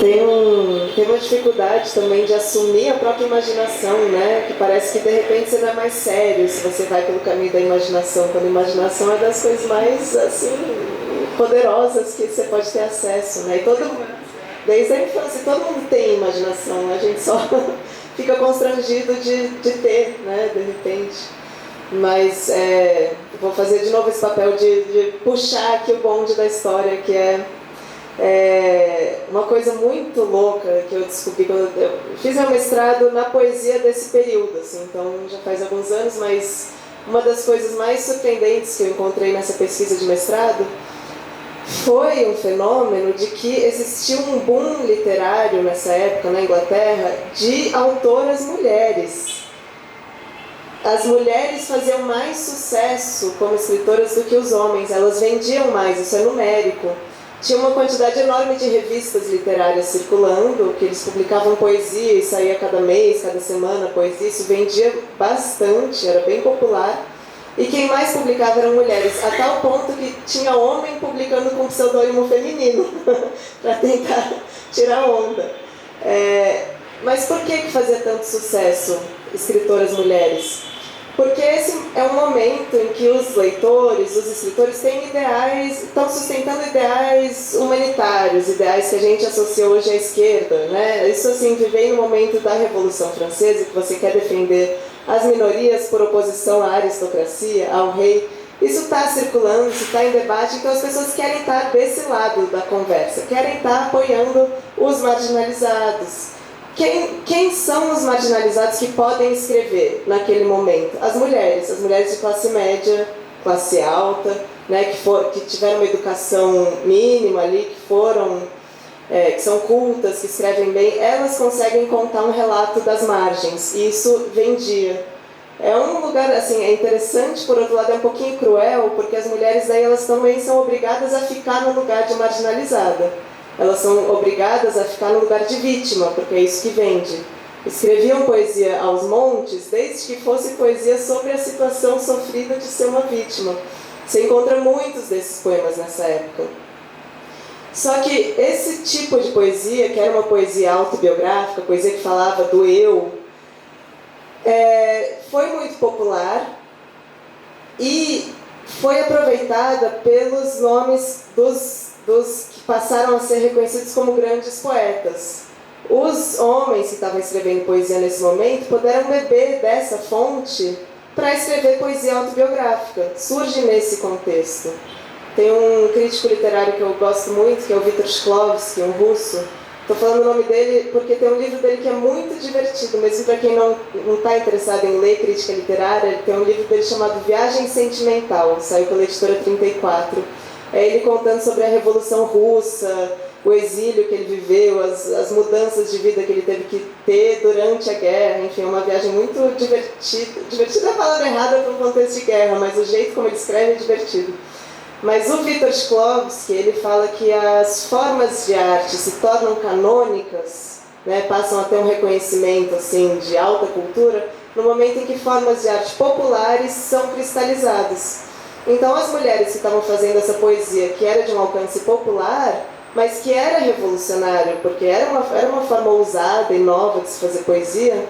Tem uma dificuldade também de assumir a própria imaginação, né? Que parece que de repente você não é mais sério se você vai pelo caminho da imaginação, quando a imaginação é das coisas mais assim poderosas que você pode ter acesso, né? E desde a infância, todo mundo tem imaginação, a gente só fica constrangido de ter, né? De repente. Mas vou fazer de novo esse papel de puxar aqui o bonde da história, que é uma coisa muito louca que eu descobri quando eu fiz meu mestrado na poesia desse período, assim, então já faz alguns anos, mas uma das coisas mais surpreendentes que eu encontrei nessa pesquisa de mestrado foi um fenômeno de que existia um boom literário nessa época na Inglaterra de autoras mulheres. As mulheres faziam mais sucesso como escritoras do que os homens, elas vendiam mais, isso é numérico. Tinha uma quantidade enorme de revistas literárias circulando, que eles publicavam poesia e saía cada mês, cada semana poesia, isso vendia bastante, era bem popular. E quem mais publicava eram mulheres, a tal ponto que tinha homem publicando com pseudônimo feminino, para tentar tirar onda. Mas por que fazia tanto sucesso escritoras mulheres? Porque esse é um momento em que os leitores, os escritores têm ideais, estão sustentando ideais humanitários, ideais que a gente associa hoje à esquerda, né? Isso assim, viver no momento da Revolução Francesa, que você quer defender as minorias por oposição à aristocracia, ao rei, isso está circulando, isso está em debate, então as pessoas querem estar desse lado da conversa, querem estar apoiando os marginalizados. Quem são os marginalizados que podem escrever naquele momento? As mulheres de classe média, classe alta, né, que tiveram uma educação mínima ali, que são cultas, que escrevem bem, elas conseguem contar um relato das margens, e isso vendia. É um lugar, assim, é interessante, por outro lado é um pouquinho cruel, porque as mulheres daí elas também são obrigadas a ficar no lugar de marginalizada. Elas são obrigadas a ficar no lugar de vítima, porque é isso que vende. Escreviam poesia aos montes, desde que fosse poesia sobre a situação sofrida de ser uma vítima. Você encontra muitos desses poemas nessa época. Só que esse tipo de poesia, que era uma poesia autobiográfica, poesia que falava do eu, foi muito popular e foi aproveitada pelos nomes dos que passaram a ser reconhecidos como grandes poetas. Os homens que estavam escrevendo poesia nesse momento puderam beber dessa fonte para escrever poesia autobiográfica. Surge nesse contexto. Tem um crítico literário que eu gosto muito, que é o Viktor Shklovsky, um russo. Estou falando o nome dele porque tem um livro dele que é muito divertido, mesmo para quem não está interessado em ler crítica literária. Ele tem um livro dele chamado Viagem Sentimental, saiu pela editora 34. É ele contando sobre a Revolução Russa, o exílio que ele viveu, as mudanças de vida que ele teve que ter durante a guerra. Enfim, é uma viagem muito divertida. Divertida é a palavra errada para um contexto de guerra, mas o jeito como ele escreve é divertido. Mas o Viktor Shklovsky, ele fala que as formas de arte se tornam canônicas, né, passam a ter um reconhecimento assim, de alta cultura, no momento em que formas de arte populares são cristalizadas. Então as mulheres que estavam fazendo essa poesia, que era de um alcance popular, mas que era revolucionário, porque era uma forma ousada e nova de se fazer poesia,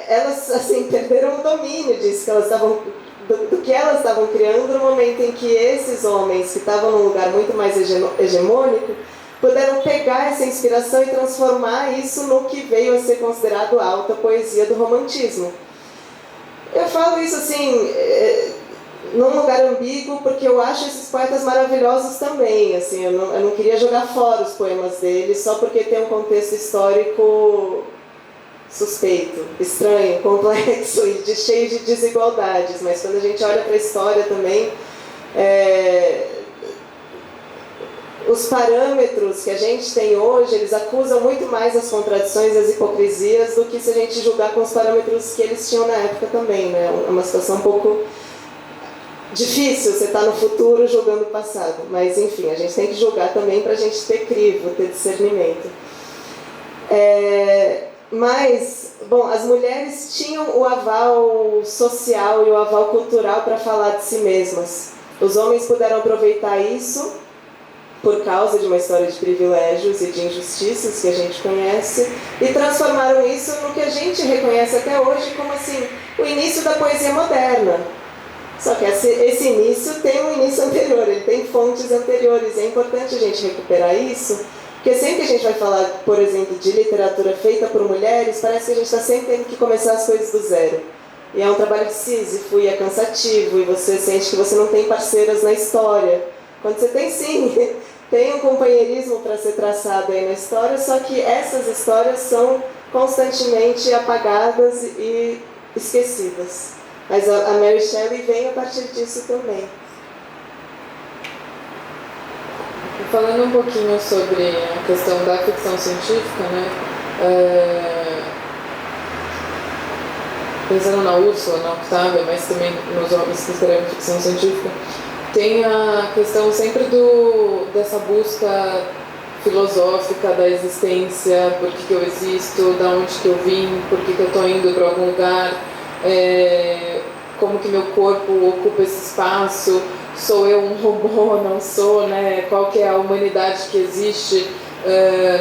elas assim, perderam o domínio disso, que elas estavam, do que elas estavam criando, no momento em que esses homens, que estavam num lugar muito mais hegemônico, puderam pegar essa inspiração e transformar isso no que veio a ser considerado a alta poesia do romantismo. Eu falo isso assim, num lugar ambíguo, porque eu acho esses poetas maravilhosos também. Assim, eu não queria jogar fora os poemas deles só porque tem um contexto histórico suspeito, estranho, complexo e cheio de desigualdades, mas quando a gente olha para a história também, os parâmetros que a gente tem hoje, eles acusam muito mais as contradições e as hipocrisias do que se a gente julgar com os parâmetros que eles tinham na época também, né? É uma situação um pouco difícil, você está no futuro julgando o passado, mas enfim, a gente tem que julgar também para a gente ter crivo, ter discernimento. Mas, bom, as mulheres tinham o aval social e o aval cultural para falar de si mesmas. Os homens puderam aproveitar isso por causa de uma história de privilégios e de injustiças que a gente conhece, e transformaram isso no que a gente reconhece até hoje como assim, o início da poesia moderna. Só que esse início tem um início anterior, ele tem fontes anteriores, e é importante a gente recuperar isso, porque sempre que a gente vai falar, por exemplo, de literatura feita por mulheres, parece que a gente está sempre tendo que começar as coisas do zero. E é um trabalho de Sísifo, e é cansativo, e você sente que você não tem parceiras na história. Quando você tem, sim, tem um companheirismo para ser traçado aí na história, só que essas histórias são constantemente apagadas e esquecidas. Mas a Mary Shelley vem a partir disso também. Falando um pouquinho sobre a questão da ficção científica, né? Pensando na Úrsula, na Octávia, mas também nos homens que escrevem ficção científica, tem a questão sempre dessa busca filosófica da existência, por que eu existo, da onde que eu vim, por que eu estou indo para algum lugar, como que meu corpo ocupa esse espaço, sou eu um robô, não sou, né? Qual que é a humanidade que existe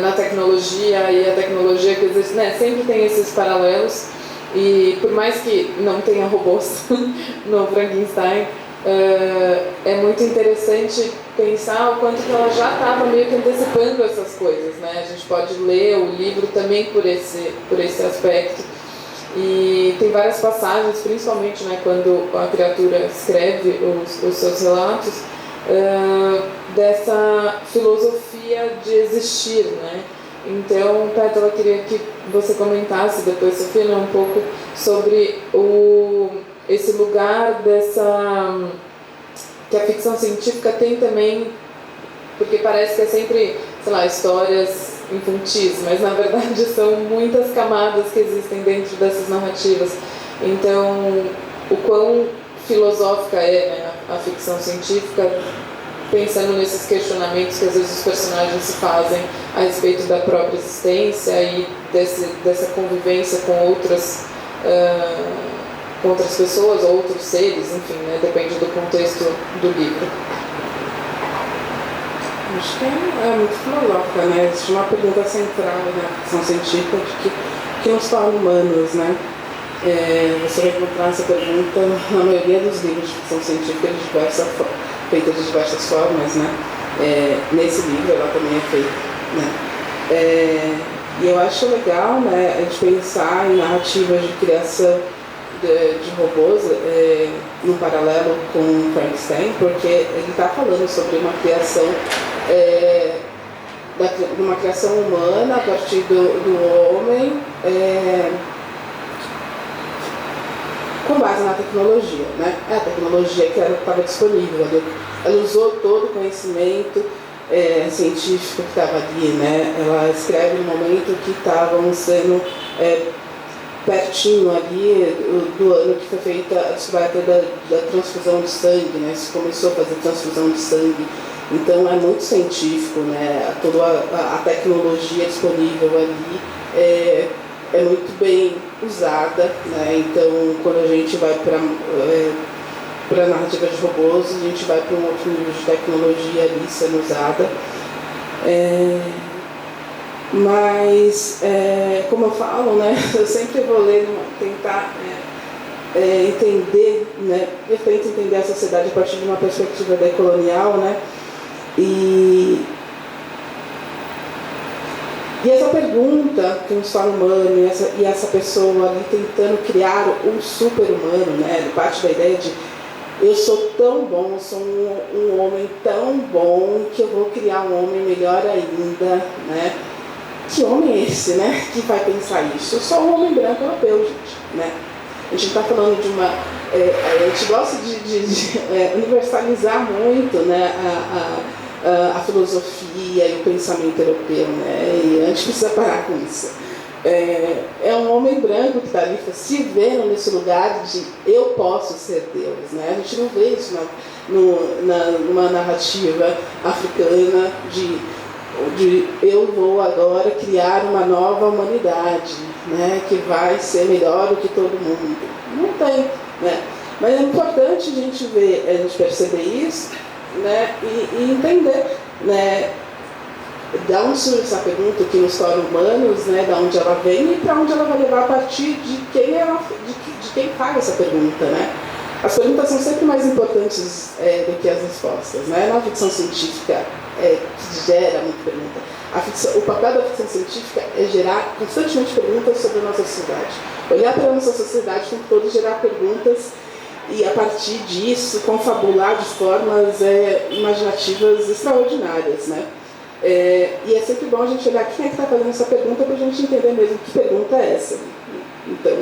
na tecnologia e a tecnologia que existe, né? Sempre tem esses paralelos, e por mais que não tenha robôs no Frankenstein, é muito interessante pensar o quanto que ela já estava meio que antecipando essas coisas, né? A gente pode ler o livro também por esse aspecto, e tem várias passagens, principalmente, né, quando a criatura escreve os seus relatos, dessa filosofia de existir, né? Então, Pétala, queria que você comentasse depois, Sofia, um pouco sobre esse lugar que a ficção científica tem também, porque parece que é sempre, sei lá, histórias infantis, mas na verdade são muitas camadas que existem dentro dessas narrativas. Então, o quão filosófica é, né, a ficção científica, pensando nesses questionamentos que às vezes os personagens se fazem a respeito da própria existência e dessa convivência com outras pessoas, outros seres, enfim, né, depende do contexto do livro. Acho que é muito filosófica, né? Existe uma pergunta central na ficção científica de que nos torna humanos, né? Você vai encontrar essa pergunta na maioria dos livros de ficção científica feita de diversas formas, né? Nesse livro ela também é feita, né? E eu acho legal, né, a gente pensar em narrativas de criação de robôs no paralelo com Frankenstein, porque ele está falando sobre uma criação de uma criação humana a partir do homem, com base na tecnologia, né? A tecnologia que estava disponível, ela usou todo o conhecimento científico que estava ali, né? Ela escreve no momento que estavam sendo pertinho ali do ano que foi feita a descoberta da transfusão de sangue, né? Se começou a fazer transfusão de sangue. Então é muito científico, né? Toda a tecnologia disponível ali é muito bem usada, né? Então quando a gente vai para a narrativa de robôs, a gente vai para um outro nível de tecnologia ali sendo usada. Mas, como eu falo, né, eu sempre vou ler, tentar entender, né, eu tento entender a sociedade a partir de uma perspectiva decolonial, né, e essa pergunta que nos torna humano, e essa pessoa ali tentando criar um super-humano, né, parte da ideia de eu sou tão bom, eu sou um homem tão bom que eu vou criar um homem melhor ainda, né? que homem é esse, né, que vai pensar isso? Só um homem branco europeu, gente, né? A gente está falando de uma... a gente gosta de universalizar muito, né, a filosofia e o pensamento europeu, né? E a gente precisa parar com isso. É um homem branco que está ali se vendo nesse lugar de eu posso ser Deus, né? A gente não vê isso numa narrativa africana de eu vou agora criar uma nova humanidade, né? Que vai ser melhor do que todo mundo. Não tem, né? Mas é importante a gente ver, a gente perceber isso, né? E entender, né? Da onde surge essa pergunta, que nos torna humanos, né? Da onde ela vem e para onde ela vai levar a partir de quem de quem faz essa pergunta, né? As perguntas são sempre mais importantes do que as respostas, né? Na ficção científica, que gera muita pergunta. O papel da ficção científica é gerar constantemente perguntas sobre a nossa sociedade. Olhar para a nossa sociedade como todo, gerar perguntas e, a partir disso, confabular de formas imaginativas extraordinárias, né? E é sempre bom a gente olhar quem é que está fazendo essa pergunta para a gente entender mesmo que pergunta é essa. Então,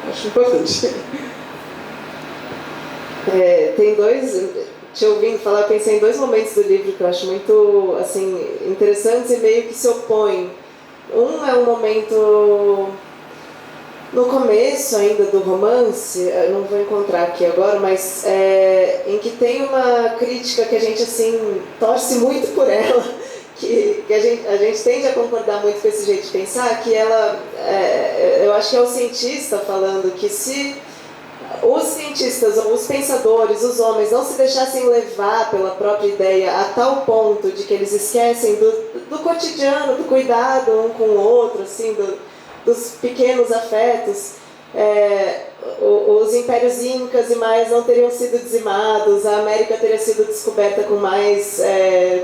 acho importante. Tem dois, te ouvindo falar, eu pensei em dois momentos do livro que eu acho muito assim, interessantes e meio que se opõem. Um é um momento no começo ainda do romance, eu não vou encontrar aqui agora, mas em que tem uma crítica que a gente assim torce muito por ela, que a gente tende a concordar muito com esse jeito de pensar, que ela, eu acho que é o cientista falando que se os cientistas, os pensadores, os homens não se deixassem levar pela própria ideia a tal ponto de que eles esquecem do cotidiano, do cuidado um com o outro, assim, dos pequenos afetos, os impérios incas e mais não teriam sido dizimados, a América teria sido descoberta com mais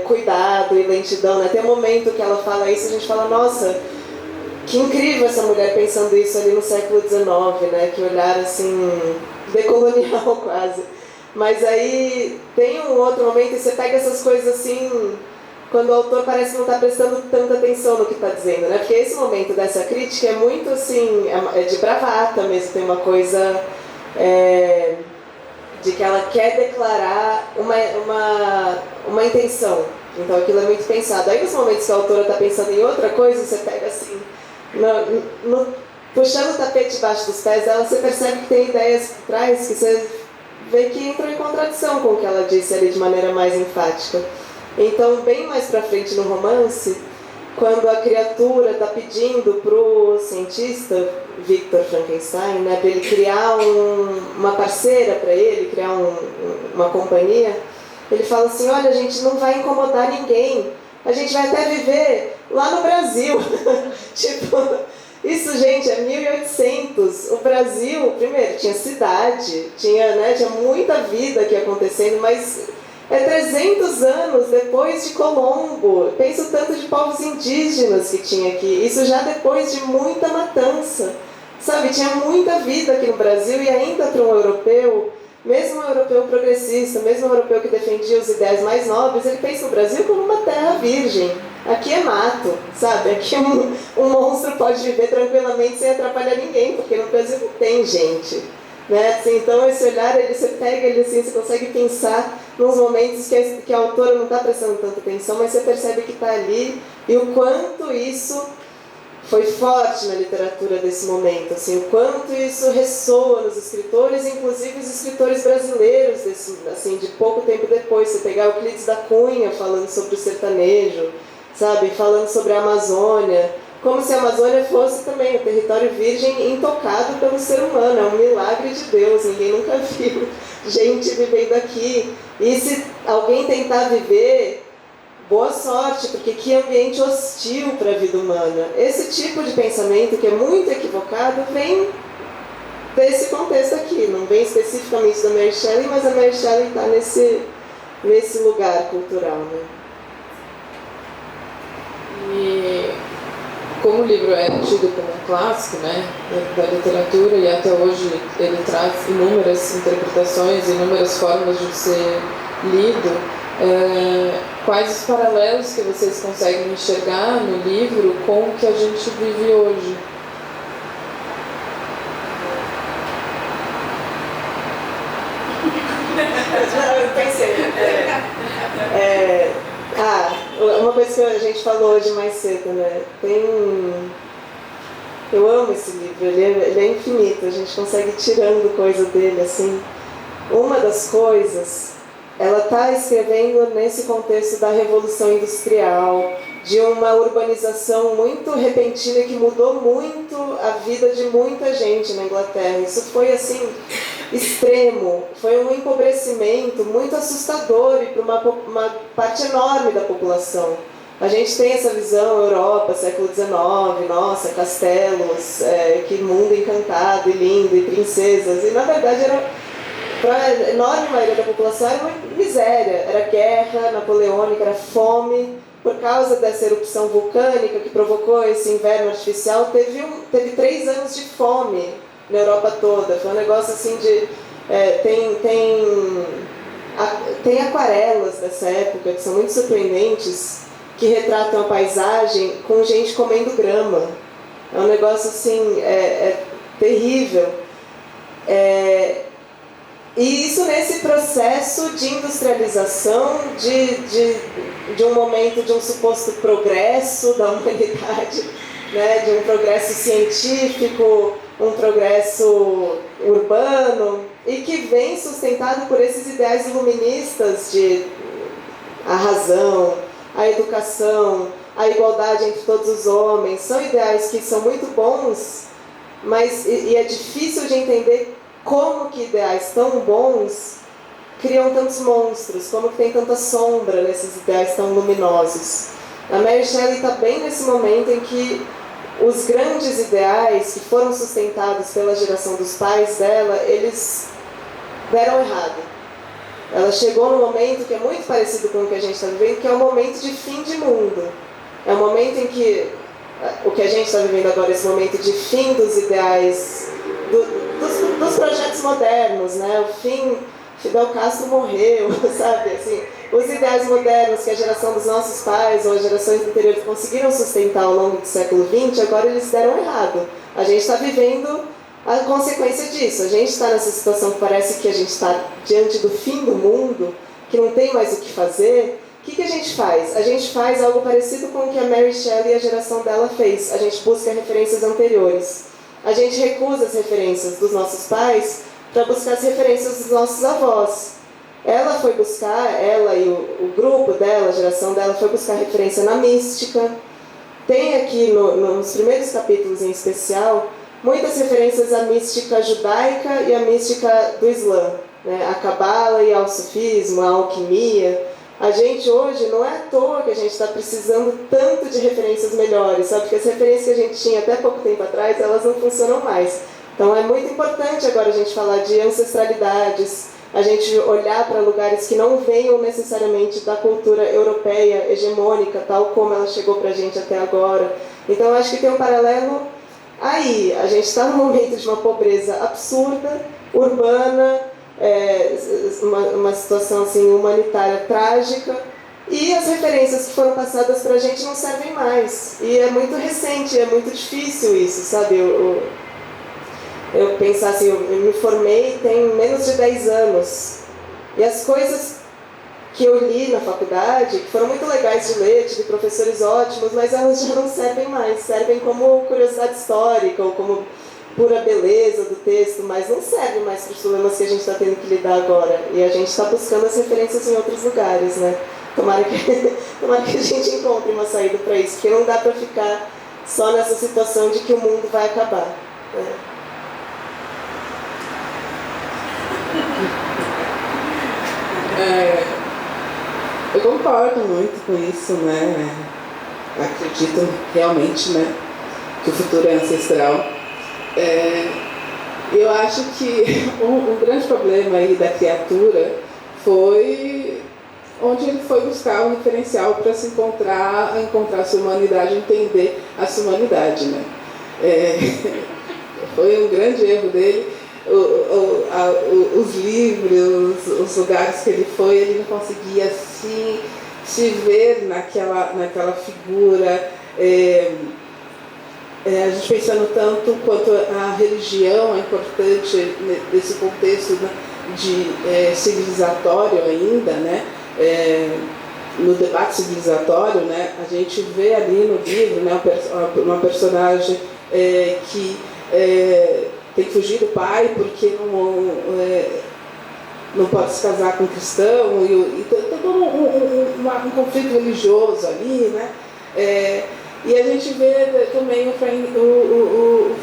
cuidado e lentidão, né? Tem um momento que ela fala isso e a gente fala, nossa, que incrível essa mulher pensando isso ali no século XIX, né? Que olhar assim, decolonial quase. Mas aí tem um outro momento e você pega essas coisas assim, quando o autor parece que não está prestando tanta atenção no que está dizendo, né? Porque esse momento dessa crítica é muito assim, é de bravata mesmo, tem uma coisa de que ela quer declarar uma intenção. Então aquilo é muito pensado. Aí nos momentos que a autora está pensando em outra coisa, você pega assim, puxando o tapete debaixo dos pés dela, você percebe que tem ideias por trás que você vê que entram em contradição com o que ela disse ali de maneira mais enfática. Então, bem mais pra frente no romance, quando a criatura está pedindo pro cientista, Victor Frankenstein, né, para ele criar uma parceira para ele, criar uma companhia, ele fala assim, olha, a gente não vai incomodar ninguém, a gente vai até viver lá no Brasil. Tipo, isso, gente, é 1800. O Brasil, primeiro, tinha cidade, tinha muita vida aqui acontecendo, mas 300 anos depois de Colombo. Pensa o tanto de povos indígenas que tinha aqui. Isso já depois de muita matança. Sabe, tinha muita vida aqui no Brasil e ainda para um europeu, mesmo um europeu progressista, mesmo um europeu que defendia os ideais mais nobres, ele pensa o Brasil como uma terra virgem. Aqui é mato, sabe? Aqui um monstro pode viver tranquilamente sem atrapalhar ninguém, porque no Brasil não tem gente. Né? Assim, então esse olhar, você pega ele assim, você consegue pensar nos momentos que a autora não está prestando tanta atenção, mas você percebe que está ali e o quanto isso foi forte na literatura desse momento, assim, o quanto isso ressoa nos escritores, inclusive os escritores brasileiros, assim, de pouco tempo depois. Você pegar Euclides da Cunha falando sobre o sertanejo, sabe, falando sobre a Amazônia, como se a Amazônia fosse também um território virgem intocado pelo ser humano, é um milagre de Deus, ninguém nunca viu gente vivendo aqui. E se alguém tentar viver, boa sorte, porque que ambiente hostil para a vida humana. Esse tipo de pensamento, que é muito equivocado, vem desse contexto aqui, não vem especificamente da Mary Shelley, mas a Mary Shelley está nesse lugar cultural, né? E como o livro é tido como um clássico, né, da literatura, e até hoje ele traz inúmeras interpretações, inúmeras formas de ser lido, Quais os paralelos que vocês conseguem enxergar no livro com o que a gente vive hoje? Eu pensei. Uma coisa que a gente falou hoje mais cedo, né? Eu amo esse livro, ele é infinito, a gente consegue ir tirando coisa dele, assim. Uma das coisas, ela está escrevendo nesse contexto da Revolução Industrial, de uma urbanização muito repentina que mudou muito a vida de muita gente na Inglaterra. Isso foi, assim, extremo, foi um empobrecimento muito assustador e para uma parte enorme da população. A gente tem essa visão, Europa, século XIX, nossa, castelos, que mundo encantado e lindo, e princesas, e na verdade para a enorme maioria da população era uma miséria, era guerra napoleônica, era fome. Por causa dessa erupção vulcânica que provocou esse inverno artificial, teve 3 anos de fome na Europa toda. Foi um negócio assim de... Tem aquarelas dessa época que são muito surpreendentes, que retratam a paisagem com gente comendo grama. É um negócio assim, terrível. E isso nesse processo de industrialização, de um momento de um suposto progresso da humanidade, né, de um progresso científico, um progresso urbano, e que vem sustentado por esses ideais iluministas de a razão, a educação, a igualdade entre todos os homens. São ideais que são muito bons, mas é difícil de entender como que ideais tão bons criam tantos monstros, como que tem tanta sombra nesses ideais tão luminosos. A Mary Shelley está bem nesse momento em que os grandes ideais que foram sustentados pela geração dos pais dela, eles deram errado. Ela chegou num momento que é muito parecido com o que a gente está vivendo, que é um momento de fim de mundo. É um momento em que o que a gente está vivendo agora, esse momento de fim dos ideais, dos projetos modernos, né? O fim, Fidel Castro morreu, sabe? Assim, os ideais modernos que a geração dos nossos pais ou as gerações anteriores conseguiram sustentar ao longo do século XX, agora eles deram errado. A gente está vivendo a consequência disso. A gente está nessa situação que parece que a gente está diante do fim do mundo, que não tem mais o que fazer. O que a gente faz? A gente faz algo parecido com o que a Mary Shelley e a geração dela fez. A gente busca referências anteriores. A gente recusa as referências dos nossos pais para buscar as referências dos nossos avós. Ela foi buscar, ela e o grupo dela, a geração dela, foi buscar referência na mística. Tem aqui nos primeiros capítulos em especial muitas referências à mística judaica e à mística do Islã, né? A cabala e ao sufismo, a alquimia. A gente hoje, não é à toa que a gente está precisando tanto de referências melhores, sabe? Porque as referências que a gente tinha até pouco tempo atrás, elas não funcionam mais. Então é muito importante agora a gente falar de ancestralidades, a gente olhar para lugares que não venham necessariamente da cultura europeia hegemônica, tal como ela chegou para a gente até agora. Então eu acho que tem um paralelo aí. A gente está num momento de uma pobreza absurda, urbana, uma situação assim, humanitária trágica, e as referências que foram passadas para a gente não servem mais. E é muito recente, é muito difícil isso, sabe? Eu pensar assim, eu me formei tem menos de 10 anos, e as coisas que eu li na faculdade, que foram muito legais de ler, tive professores ótimos, mas elas já não servem mais, servem como curiosidade histórica, ou como pura beleza do texto, mas não serve mais para os problemas que a gente está tendo que lidar agora. E a gente está buscando as referências em outros lugares, né? Tomara que a gente encontre uma saída para isso, porque não dá para ficar só nessa situação de que o mundo vai acabar, né? Eu concordo muito com isso, né? Acredito realmente, né, que o futuro é ancestral. Eu acho que um grande problema aí da criatura foi onde ele foi buscar um referencial para se encontrar a sua humanidade, entender a sua humanidade, né? Foi um grande erro dele. os livros, os lugares que ele foi, ele não conseguia se ver naquela figura. A gente pensando tanto quanto a religião é importante nesse contexto, né, de civilizatório ainda, né? No debate civilizatório, né, a gente vê ali no livro, né, uma personagem que tem que fugir do pai porque não pode se casar com um cristão, e todo um conflito religioso ali, né? E a gente vê também o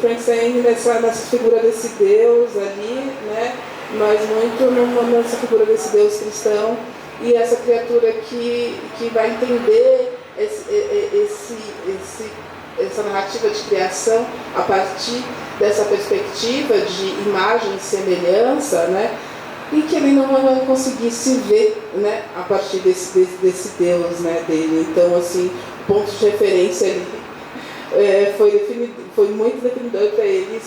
Frankenstein nessa figura desse Deus ali, né? Mas muito nessa figura desse Deus cristão, e essa criatura que vai entender essa narrativa de criação a partir dessa perspectiva de imagem e semelhança, né? E que ele não vai conseguir se ver, né, a partir desse Deus, né, dele. Então, assim, o ponto de referência ali foi muito definidor para ele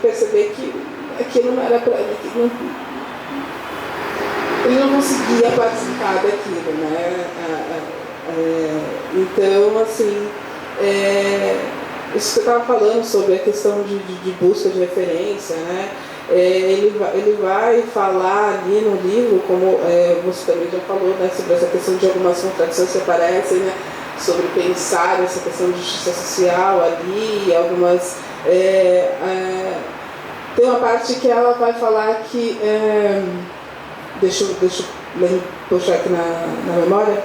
perceber que aquilo não era para ele. Ele não conseguia participar daquilo, né? Então, assim, isso que eu estava falando sobre a questão de busca de referência, né? Ele vai falar ali no livro, como você também já falou, né, sobre essa questão de algumas contradições que aparecem, né, sobre pensar essa questão de justiça social ali, algumas... tem uma parte que ela vai falar que... deixa eu puxar aqui na memória.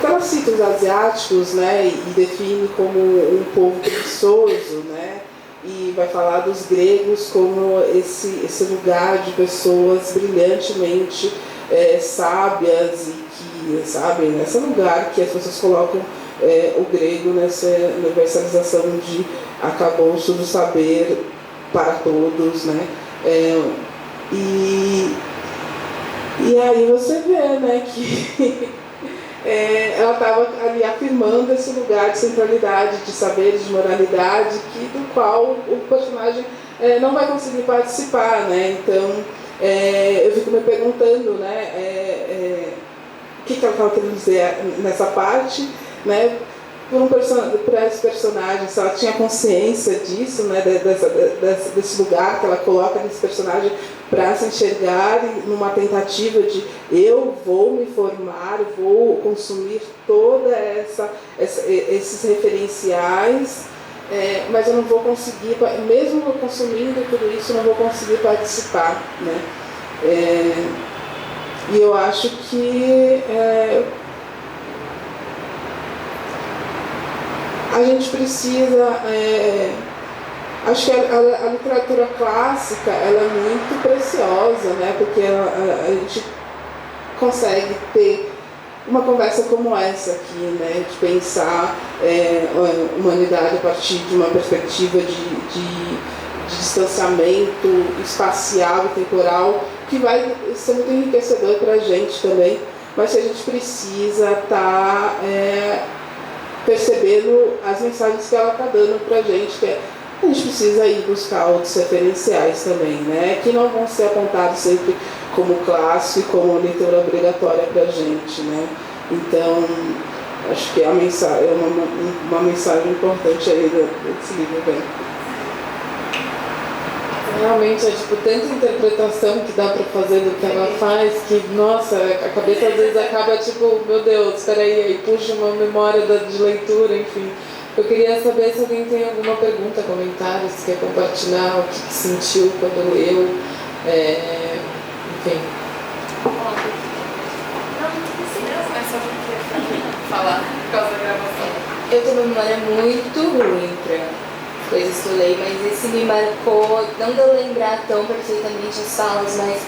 Ela cita os asiáticos, né, e define como um povo preguiçoso, né, e vai falar dos gregos como esse lugar de pessoas brilhantemente sábias e que, sabe, nesse lugar que as pessoas colocam o grego nessa universalização de acabouço do saber para todos, né. E aí você vê, né, que ela estava ali afirmando esse lugar de centralidade, de saberes, de moralidade, do qual o personagem não vai conseguir participar, né? Então, eu fico me perguntando, né, o que ela estava querendo dizer nessa parte, né? Para esse personagem, se ela tinha consciência disso, né, desse lugar que ela coloca nesse personagem para se enxergar numa tentativa de eu vou me formar, vou consumir toda esses referenciais, mas eu não vou conseguir, mesmo consumindo tudo isso, eu não vou conseguir participar, né? E eu acho que a gente precisa, acho que a literatura clássica ela é muito preciosa, né? Porque a gente consegue ter uma conversa como essa aqui, né? De pensar a humanidade a partir de uma perspectiva de distanciamento espacial e temporal, que vai ser muito enriquecedor para a gente também, mas que a gente precisa estar percebendo as mensagens que ela está dando para a gente, que a gente precisa ir buscar outros referenciais também, né, que não vão ser apontados sempre como clássico e como leitura obrigatória para a gente, né. Então, acho que a mensagem é uma mensagem importante aí desse livro, bem. Realmente é tipo tanta interpretação que dá pra fazer do que ela faz que, nossa, a cabeça às vezes acaba tipo, meu Deus, espera aí puxa uma memória de leitura, enfim. Eu queria saber se alguém tem alguma pergunta, comentário, se quer compartilhar o que sentiu quando leu, enfim. É só porque falar por causa da gravação. Eu tenho uma memória muito ruim pra coisas que eu leio, mas esse me marcou, não de eu lembrar tão perfeitamente as falas, mas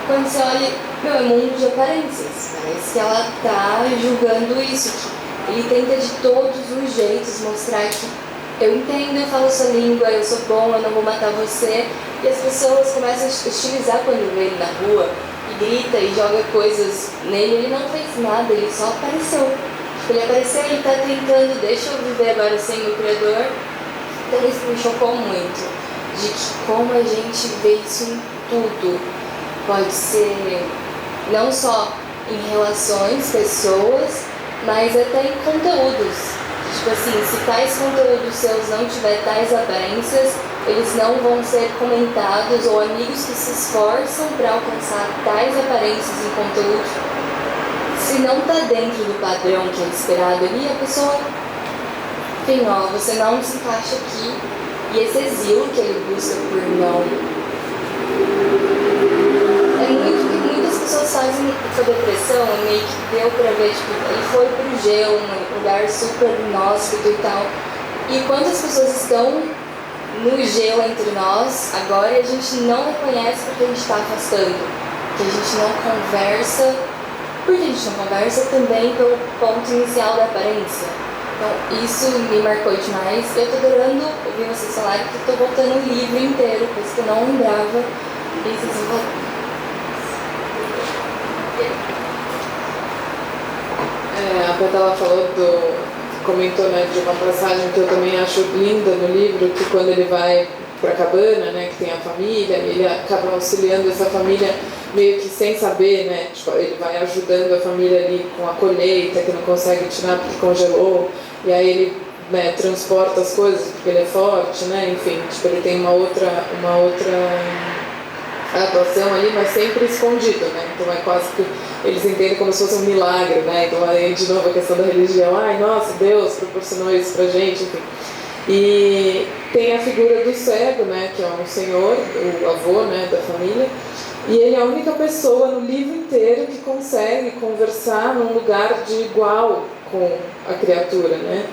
quando você olha, meu, é mundo de aparências. Parece que ela tá julgando isso, que ele tenta de todos os jeitos mostrar que eu entendo, eu falo sua língua, eu sou bom, eu não vou matar você. E as pessoas começam a hostilizar quando vê ele na rua e grita e joga coisas nele. Ele não fez nada, ele só apareceu. Ele apareceu, ele tá tentando, deixa eu viver agora sem o Criador. Então isso me chocou muito, de que como a gente vê isso em tudo. Pode ser não só em relações, pessoas, mas até em conteúdos. Tipo assim, se tais conteúdos seus não tiver tais aparências, eles não vão ser comentados, ou amigos que se esforçam para alcançar tais aparências em conteúdo, se não está dentro do padrão que é esperado ali, a pessoa, enfim, ó, você não se encaixa aqui. E esse exílio que ele busca por não. É muito que muitas pessoas fazem com depressão, meio que deu pra ver, tipo, ele foi pro gelo, um lugar super inóspito e tal. E quantas pessoas estão no gelo entre nós agora e a gente não reconhece porque a gente está afastando, porque a gente não conversa, porque a gente não conversa também pelo ponto inicial da aparência. Então isso me marcou demais. Eu tô adorando ouvir vocês falarem que eu tô voltando o livro inteiro, coisa que eu não lembrava. E vocês vão falar. A Peta, ela comentou, né, de uma passagem que eu também acho linda no livro, que quando ele vai para a cabana, né, que tem a família, ele acaba auxiliando essa família meio que sem saber, né, tipo, ele vai ajudando a família ali com a colheita, que não consegue tirar porque congelou, e aí ele, né, transporta as coisas porque ele é forte, né, enfim, tipo, ele tem uma outra atuação ali, mas sempre escondido, né, então é quase que eles entendem como se fosse um milagre, né, então aí de novo a questão da religião, ai, nossa, Deus proporcionou isso pra gente, enfim. E tem a figura do cego, né, que é um senhor, o avô, né, da família, e ele é a única pessoa no livro inteiro que consegue conversar num lugar de igual com a criatura, né,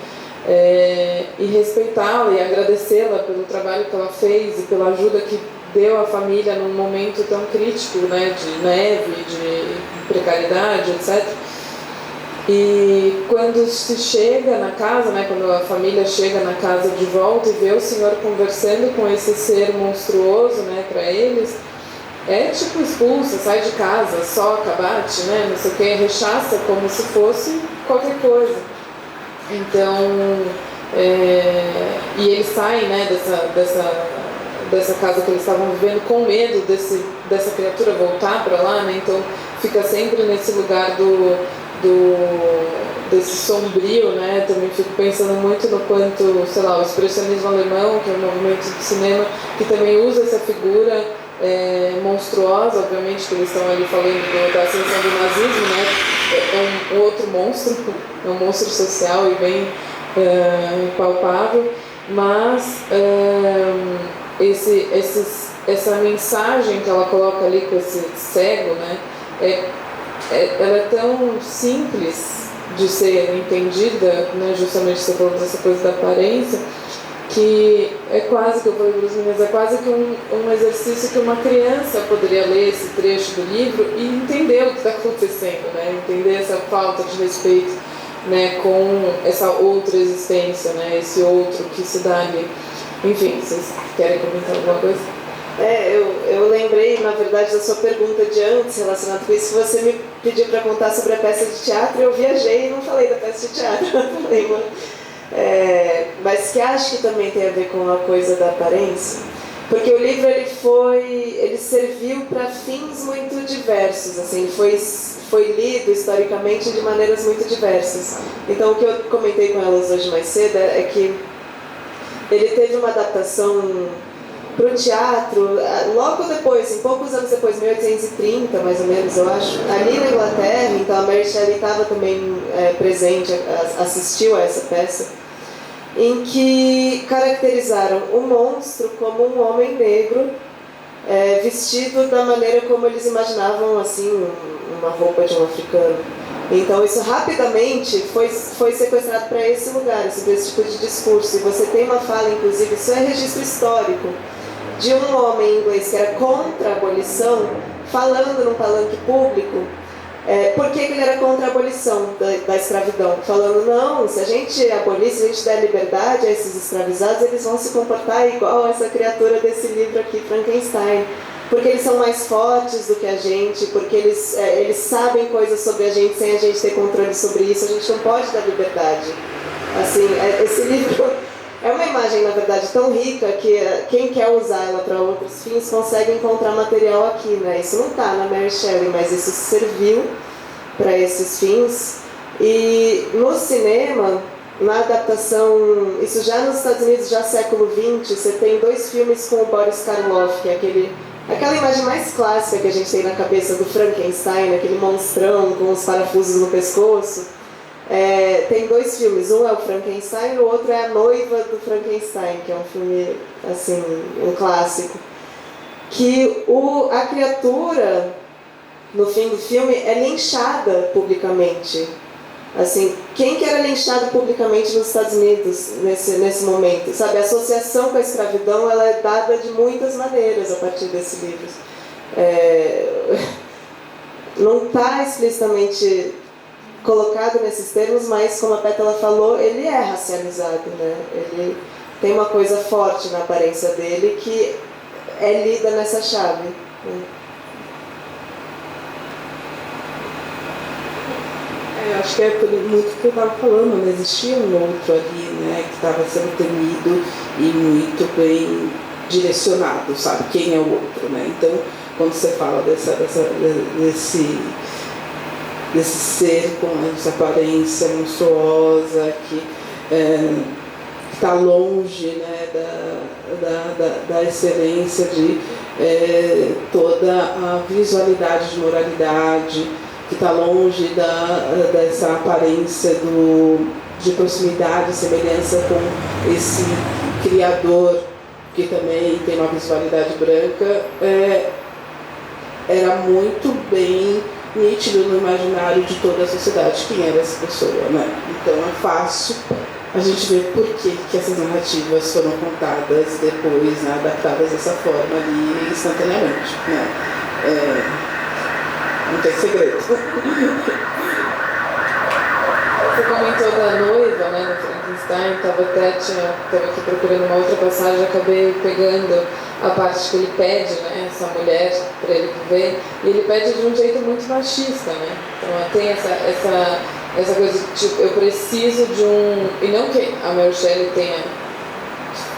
e respeitá-la e agradecê-la pelo trabalho que ela fez e pela ajuda que deu à família num momento tão crítico, né, de neve, de precariedade, etc. E quando se chega na casa, né, quando a família chega na casa de volta e vê o senhor conversando com esse ser monstruoso, né, para eles, é tipo expulsa, sai de casa, soca, bate, né, não sei o que, rechaça como se fosse qualquer coisa. Então, e eles saem, né, dessa casa que eles estavam vivendo com medo dessa criatura voltar para lá, né, então fica sempre nesse lugar desse sombrio, né? Também fico pensando muito no quanto, sei lá, o expressionismo alemão, que é um movimento de cinema que também usa essa figura monstruosa, obviamente que eles estão ali falando da ascensão do nazismo, né? É um outro monstro, é um monstro social e bem palpável, mas essa mensagem que ela coloca ali com esse cego, né? Ela é tão simples de ser entendida, né, justamente você falou dessa coisa da aparência, que é quase, que eu falei para os meninos, é quase que um exercício que uma criança poderia ler esse trecho do livro e entender o que está acontecendo, né, entender essa falta de respeito, né, com essa outra existência, né, esse outro que se dá ali. Enfim, vocês querem comentar alguma coisa? Eu lembrei, na verdade, da sua pergunta de antes, relacionada com isso, que você me pediu para contar sobre a peça de teatro, e eu viajei e não falei da peça de teatro. Mas que acho que também tem a ver com a coisa da aparência, porque o livro ele serviu para fins muito diversos, assim, foi lido historicamente de maneiras muito diversas. Então, o que eu comentei com elas hoje mais cedo é que ele teve uma adaptação para o teatro, logo depois, em poucos anos depois, 1830 mais ou menos, eu acho, ali na Inglaterra. Então a Mary Shelley estava também presente, assistiu a essa peça, em que caracterizaram o monstro como um homem negro, vestido da maneira como eles imaginavam, assim, uma roupa de um africano. Então isso rapidamente foi sequestrado para esse lugar, esse tipo de discurso. E você tem uma fala, inclusive, isso é registro histórico, de um homem inglês que era contra a abolição, falando num palanque público, por que ele era contra a abolição da escravidão, falando, não, se a gente abolir, se a gente der liberdade a esses escravizados, eles vão se comportar igual a essa criatura desse livro aqui, Frankenstein, porque eles são mais fortes do que a gente, porque eles sabem coisas sobre a gente sem a gente ter controle sobre isso, a gente não pode dar liberdade. Assim, esse livro é uma imagem, na verdade, tão rica que quem quer usar ela para outros fins consegue encontrar material aqui, né? Isso não está na Mary Shelley, mas isso serviu para esses fins. E no cinema, na adaptação, isso já nos Estados Unidos, já século XX, você tem 2 filmes com o Boris Karloff, que é aquela imagem mais clássica que a gente tem na cabeça do Frankenstein, aquele monstrão com os parafusos no pescoço. Tem 2 filmes, um é o Frankenstein e o outro é A Noiva do Frankenstein, que é um filme, assim, um clássico. Que a criatura, no fim do filme, é linchada publicamente. Assim, quem que era linchado publicamente nos Estados Unidos nesse momento? Sabe, a associação com a escravidão ela é dada de muitas maneiras a partir desse livro. Não está explicitamente colocado nesses termos, mas como a Pétala falou, ele é racializado, né? Ele tem uma coisa forte na aparência dele que é lida nessa chave, né? Acho que é muito que eu estava falando, não existia um outro ali, né, que estava sendo temido e muito bem direcionado, sabe, quem é o outro, né? Então, quando você fala desse ser com essa aparência monstruosa que está longe, né, da excelência de toda a visualidade de moralidade, que está longe dessa aparência de proximidade, semelhança com esse criador, que também tem uma visualidade branca, era muito bem nítido no imaginário de toda a sociedade quem era essa pessoa, né? Então é fácil a gente ver por que essas narrativas foram contadas depois, né, adaptadas dessa forma ali instantaneamente, né? Não tem segredo. Você comentou da noiva, né, no Frankenstein, estava aqui procurando uma outra passagem, acabei pegando a parte que ele pede, né, essa mulher para ele viver, e ele pede de um jeito muito machista, né? Então tem essa coisa de tipo, eu preciso de um. E não que a Mary Shelley tenha,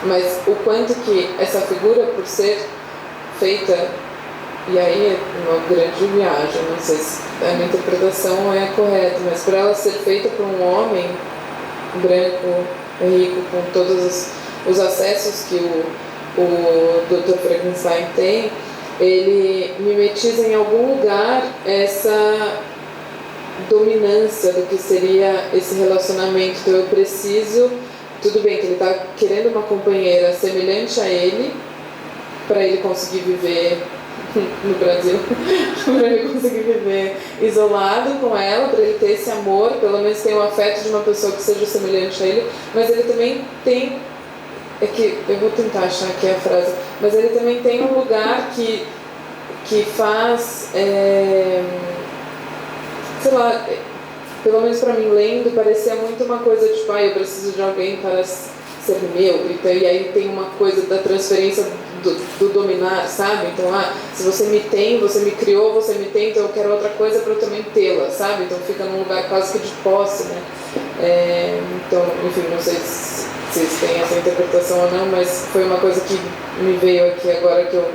mas o quanto que essa figura, por ser feita. E aí é uma grande viagem, não sei se a minha interpretação é correta, mas por ela ser feita por um homem branco, rico, com todos os acessos que o Dr. Frankenstein tem, ele mimetiza em algum lugar essa dominância do que seria esse relacionamento. Então eu preciso, tudo bem que ele está querendo uma companheira semelhante a ele, para ele conseguir viver no Brasil, para ele conseguir viver isolado com ela, para ele ter esse amor, pelo menos ter um afeto de uma pessoa que seja semelhante a ele, mas ele também tem, eu vou tentar achar aqui a frase, mas ele também tem um lugar que faz, sei lá, pelo menos para mim lendo, parecia muito uma coisa tipo, eu preciso de alguém para ser meu, então, e aí tem uma coisa da transferência do dominar, sabe? Então, se você me tem, você me criou, você me tem, então eu quero outra coisa para eu também tê-la, sabe? Então fica num lugar quase que de posse, né? Então, enfim, não sei se vocês têm essa interpretação ou não, mas foi uma coisa que me veio aqui agora que eu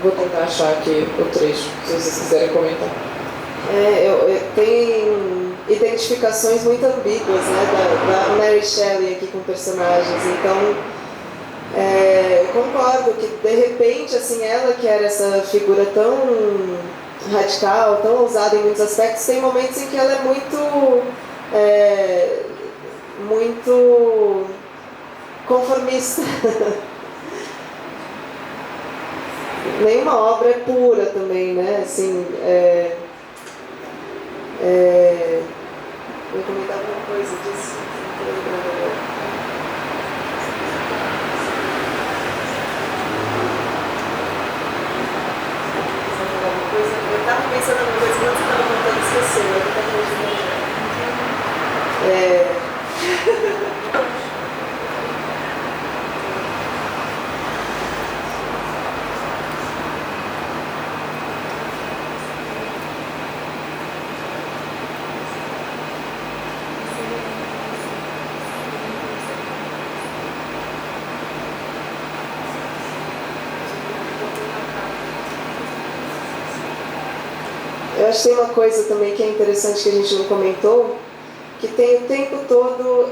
vou tentar achar aqui o trecho, se vocês quiserem comentar. Tem identificações muito ambíguas, né, da Mary Shelley aqui com personagens, então eu concordo que de repente assim, ela que era essa figura tão radical, tão ousada em muitos aspectos, tem momentos em que ela é muito conformista. Nenhuma obra é pura também, né? Assim, eu vou comentar alguma coisa disso. Eu estava pensando numa coisa que você estava contando, esqueceu. Eu acho que tem uma coisa também que é interessante que a gente não comentou, que tem o tempo todo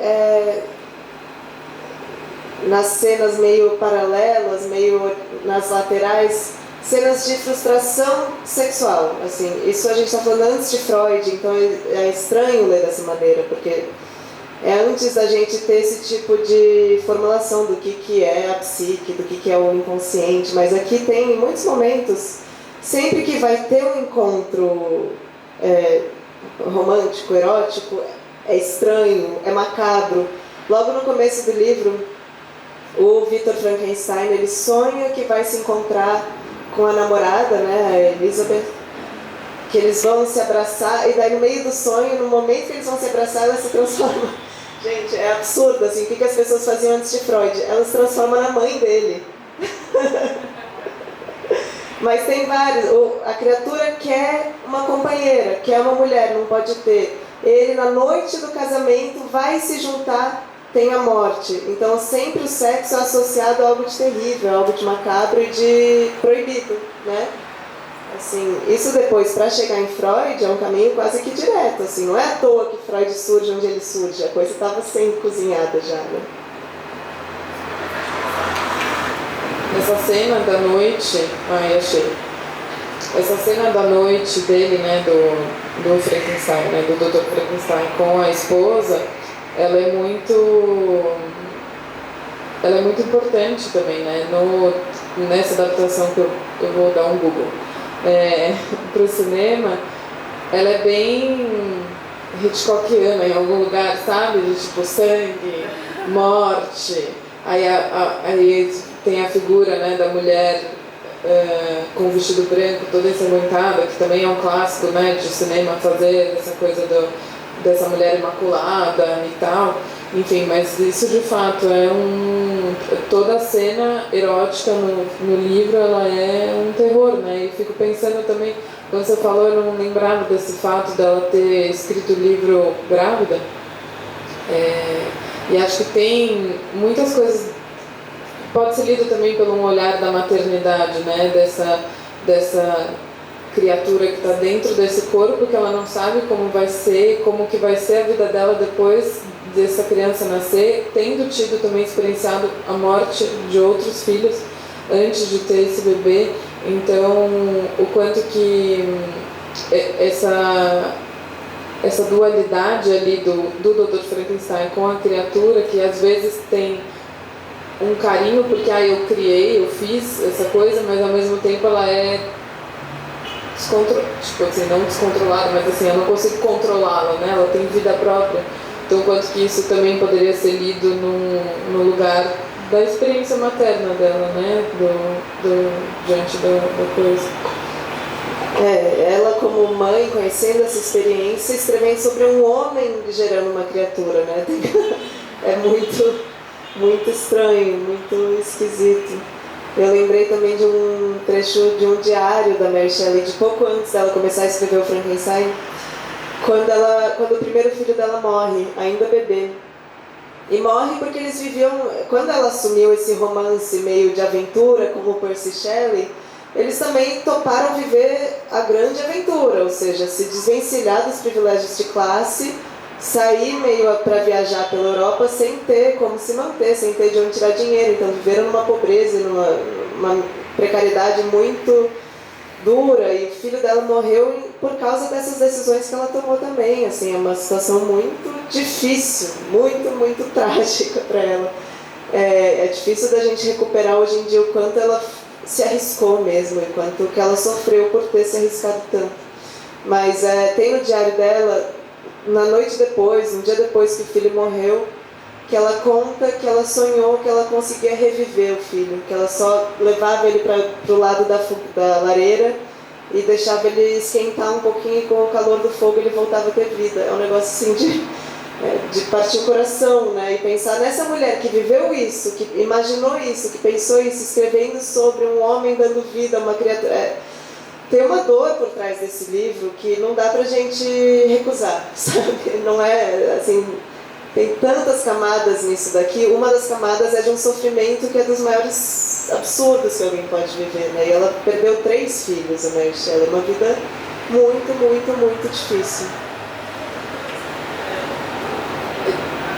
nas cenas meio paralelas, meio nas laterais, cenas de frustração sexual. Assim, isso a gente está falando antes de Freud, então é estranho ler dessa maneira, porque é antes da gente ter esse tipo de formulação do que é a psique, do que é o inconsciente, mas aqui tem em muitos momentos, sempre que vai ter um encontro romântico, erótico, é estranho, é macabro. Logo no começo do livro, o Victor Frankenstein, ele sonha que vai se encontrar com a namorada, né, a Elizabeth, que eles vão se abraçar, e daí no meio do sonho, no momento que eles vão se abraçar, ela se transforma. Gente, é absurdo, assim, o que as pessoas faziam antes de Freud? Elas se transformam na mãe dele. Mas tem vários. A criatura quer uma companheira, quer uma mulher, não pode ter. Ele, na noite do casamento, vai se juntar, tem a morte. Então, sempre o sexo é associado a algo de terrível, algo de macabro e de proibido, né? Assim, isso depois, para chegar em Freud, é um caminho quase que direto. Assim, não é à toa que Freud surge onde ele surge, a coisa estava sendo cozinhada já, né? Essa cena da noite, achei. Essa cena da noite dele, né, do Frankenstein, né, do Dr. Frankenstein com a esposa, ela é muito importante também, né, nessa adaptação que eu vou dar um Google para o cinema. Ela é bem Hitchcockiana em algum lugar, sabe, de tipo sangue, morte, aí tem a figura, né, da mulher com o vestido branco toda ensanguentada, que também é um clássico, né, de cinema, fazer essa coisa dessa mulher imaculada e tal. Enfim, mas isso de fato toda a cena erótica no livro, ela é um terror, né? E fico pensando também, quando você falou, eu não lembrava desse fato dela ter escrito o livro grávida. E acho que tem muitas coisas, pode ser lido também por um olhar da maternidade, né? Dessa criatura que está dentro desse corpo, que ela não sabe como vai ser, como que vai ser a vida dela depois dessa criança nascer, tendo tido também experienciado a morte de outros filhos antes de ter esse bebê. Então, o quanto que essa dualidade ali do Dr. Frankenstein com a criatura, que às vezes tem um carinho porque eu criei, eu fiz essa coisa, mas ao mesmo tempo ela é tipo assim, não descontrolada, mas assim, eu não consigo controlá-la, né? Ela tem vida própria. Então, quanto que isso também poderia ser lido no lugar da experiência materna dela, né? Diante da coisa. Ela como mãe, conhecendo essa experiência, escrevendo sobre um homem gerando uma criatura, né? É muito, muito estranho, muito esquisito. Eu lembrei também de um trecho de um diário da Mary Shelley, de pouco antes dela começar a escrever o Frankenstein, quando o primeiro filho dela morre, ainda bebê. E morre porque eles viviam... Quando ela assumiu esse romance meio de aventura, como o Percy Shelley, eles também toparam viver a grande aventura, ou seja, se desvencilhar dos privilégios de classe, sair meio para viajar pela Europa sem ter como se manter, sem ter de onde tirar dinheiro. Então viveram numa pobreza e numa precariedade muito dura, e o filho dela morreu por causa dessas decisões que ela tomou também. Assim, é uma situação muito difícil, muito, muito trágica para ela. É difícil da gente recuperar hoje em dia o quanto ela se arriscou mesmo, e quanto que ela sofreu por ter se arriscado tanto. Mas tem no diário dela, na noite depois, um dia depois que o filho morreu, que ela conta que ela sonhou que ela conseguia reviver o filho, que ela só levava ele para o lado da lareira e deixava ele esquentar um pouquinho, e com o calor do fogo ele voltava a ter vida. É um negócio assim de partir o coração, né? E pensar nessa mulher que viveu isso, que imaginou isso, que pensou isso, escrevendo sobre um homem dando vida a uma criatura. Tem uma dor por trás desse livro que não dá pra gente recusar, sabe? Não é assim... Tem tantas camadas nisso daqui. Uma das camadas é de um sofrimento que é dos maiores absurdos que alguém pode viver, né? E ela perdeu 3 filhos, a Mary Shelley. Uma vida muito, muito, muito difícil.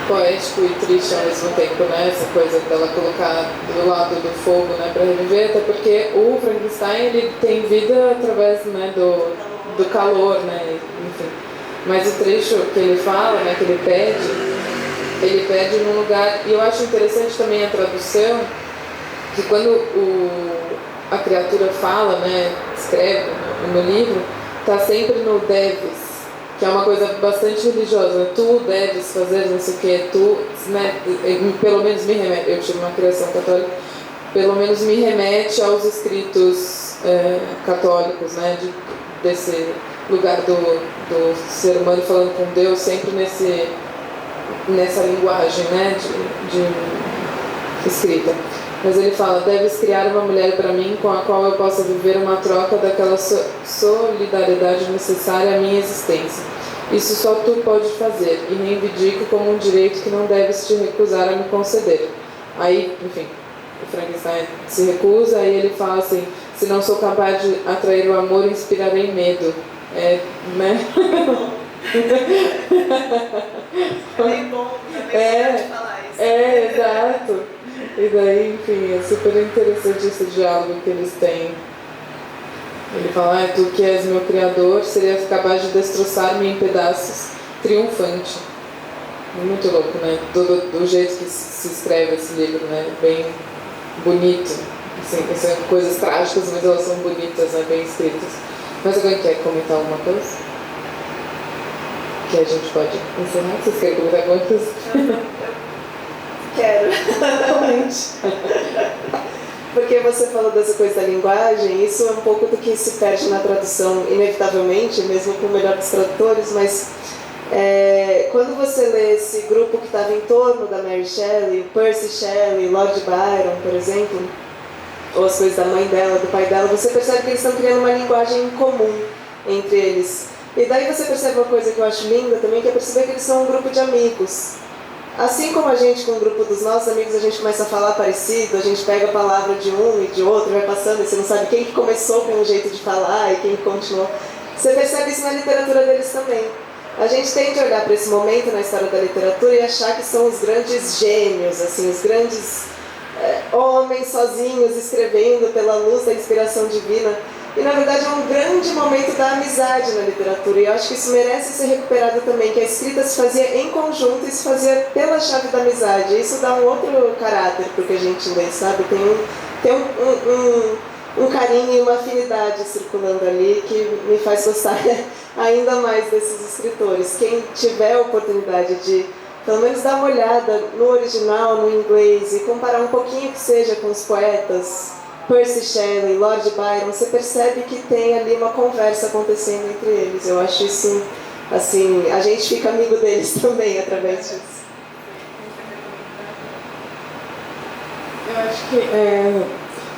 Poético e triste ao mesmo tempo, né? Essa coisa dela colocar do lado do fogo, né, para reviver, até porque o Frankenstein ele tem vida através, né, do calor, né, enfim. Mas o trecho que ele fala, né, que ele pede num lugar, e eu acho interessante também a tradução, que quando a criatura fala, né, escreve no livro, tá sempre no deves, que é uma coisa bastante religiosa, né? Tu deves fazer não sei o que, tu, né, pelo menos me remete, eu tive uma criação católica, pelo menos me remete aos escritos católicos, né, desse lugar do ser humano falando com Deus, sempre nessa linguagem, né, de escrita. Mas ele fala, deves criar uma mulher para mim com a qual eu possa viver uma troca daquela solidariedade necessária à minha existência. Isso só tu pode fazer, e reivindico como um direito que não deves te recusar a me conceder. Aí, enfim, o Frankenstein se recusa, e ele fala assim, se não sou capaz de atrair o amor, inspirarei medo. Né? É bem bom, de falar isso. Exato. E daí, enfim, é super interessante esse diálogo que eles têm. Ele fala, tu que és meu criador, seria capaz de destroçar-me em pedaços, triunfante. Muito louco, né? Do jeito que se escreve esse livro, né? Bem bonito. Assim, são coisas trágicas, mas elas são bonitas, né? Bem escritas. Mas alguém quer comentar alguma coisa? Que a gente pode encerrar? Vocês querem comentar alguma coisa? Quero, realmente. Porque você falou dessa coisa da linguagem, isso é um pouco do que se perde na tradução, inevitavelmente, mesmo com o melhor dos tradutores, mas quando você lê esse grupo que estava em torno da Mary Shelley, Percy Shelley, Lord Byron, por exemplo, ou as coisas da mãe dela, do pai dela, você percebe que eles estão criando uma linguagem comum entre eles. E daí você percebe uma coisa que eu acho linda também, que é perceber que eles são um grupo de amigos. Assim como a gente, com o grupo dos nossos amigos, a gente começa a falar parecido, a gente pega a palavra de um e de outro, vai passando, e você não sabe quem que começou com um jeito de falar e quem que continuou. Você percebe isso na literatura deles também. A gente tende a olhar para esse momento na história da literatura e achar que são os grandes gênios, assim, os grandes homens sozinhos escrevendo pela luz da inspiração divina. E na verdade é um grande momento da amizade na literatura, e eu acho que isso merece ser recuperado também, que a escrita se fazia em conjunto e se fazia pela chave da amizade. Isso dá um outro caráter para o que a gente lê, sabe? Tem um carinho e uma afinidade circulando ali que me faz gostar ainda mais desses escritores. Quem tiver a oportunidade de pelo menos dar uma olhada no original, no inglês, e comparar um pouquinho que seja com os poetas Percy Shelley, Lord Byron, você percebe que tem ali uma conversa acontecendo entre eles. Eu acho isso, assim, a gente fica amigo deles também através disso. Eu acho que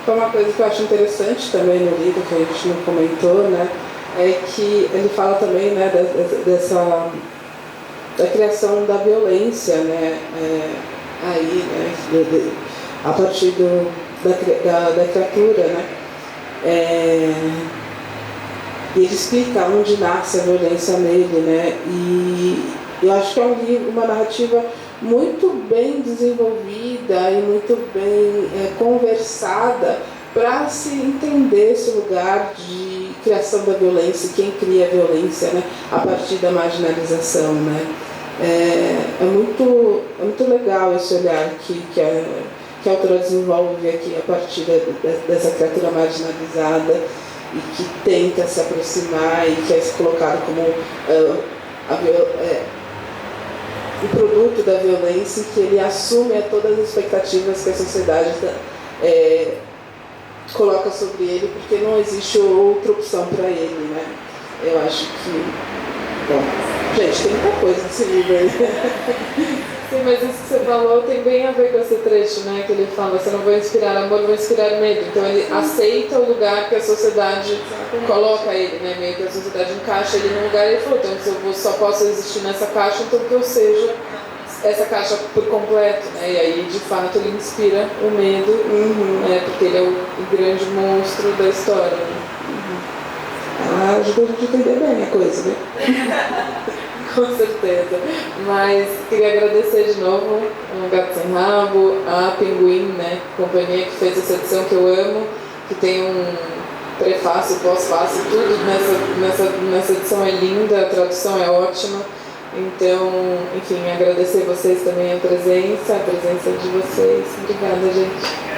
foi uma coisa que eu acho interessante também no livro, que a gente não comentou, né? É que ele fala também, né, da criação da violência, né? Aí, né, a partir da criatura, né? E ele explica onde nasce a violência nele, né? E eu acho que é um livro, uma narrativa muito bem desenvolvida e muito bem conversada para se entender esse lugar de criação da violência, quem cria a violência, né? A partir da marginalização, né? É muito legal esse olhar que a autora desenvolve aqui a partir dessa criatura marginalizada e que tenta se aproximar e que é colocado como o produto da violência, que ele assume todas as expectativas que a sociedade coloca sobre ele, porque não existe outra opção para ele, né? Eu acho que... Bom, gente, tem muita coisa nesse livro aí. Sim, mas isso que você falou tem bem a ver com esse trecho, né? Que ele fala, você não vai inspirar amor, vai inspirar medo. Então ele aceita o lugar que a sociedade coloca ele, né? Meio que a sociedade encaixa ele num lugar, e ele falou, então se eu só posso existir nessa caixa, então que eu seja essa caixa por completo, né? E aí, de fato, ele inspira o medo, né? Porque ele é o grande monstro da história, né? ela ajuda a gente a entender bem a coisa, né? Com certeza. Mas queria agradecer de novo o Gato Sem Rabo, a Pinguim, né, companhia que fez essa edição que eu amo, que tem um prefácio, pós-fácio, tudo nessa edição é linda, a tradução é ótima. Então, enfim, agradecer vocês também a presença de vocês. Obrigada, gente.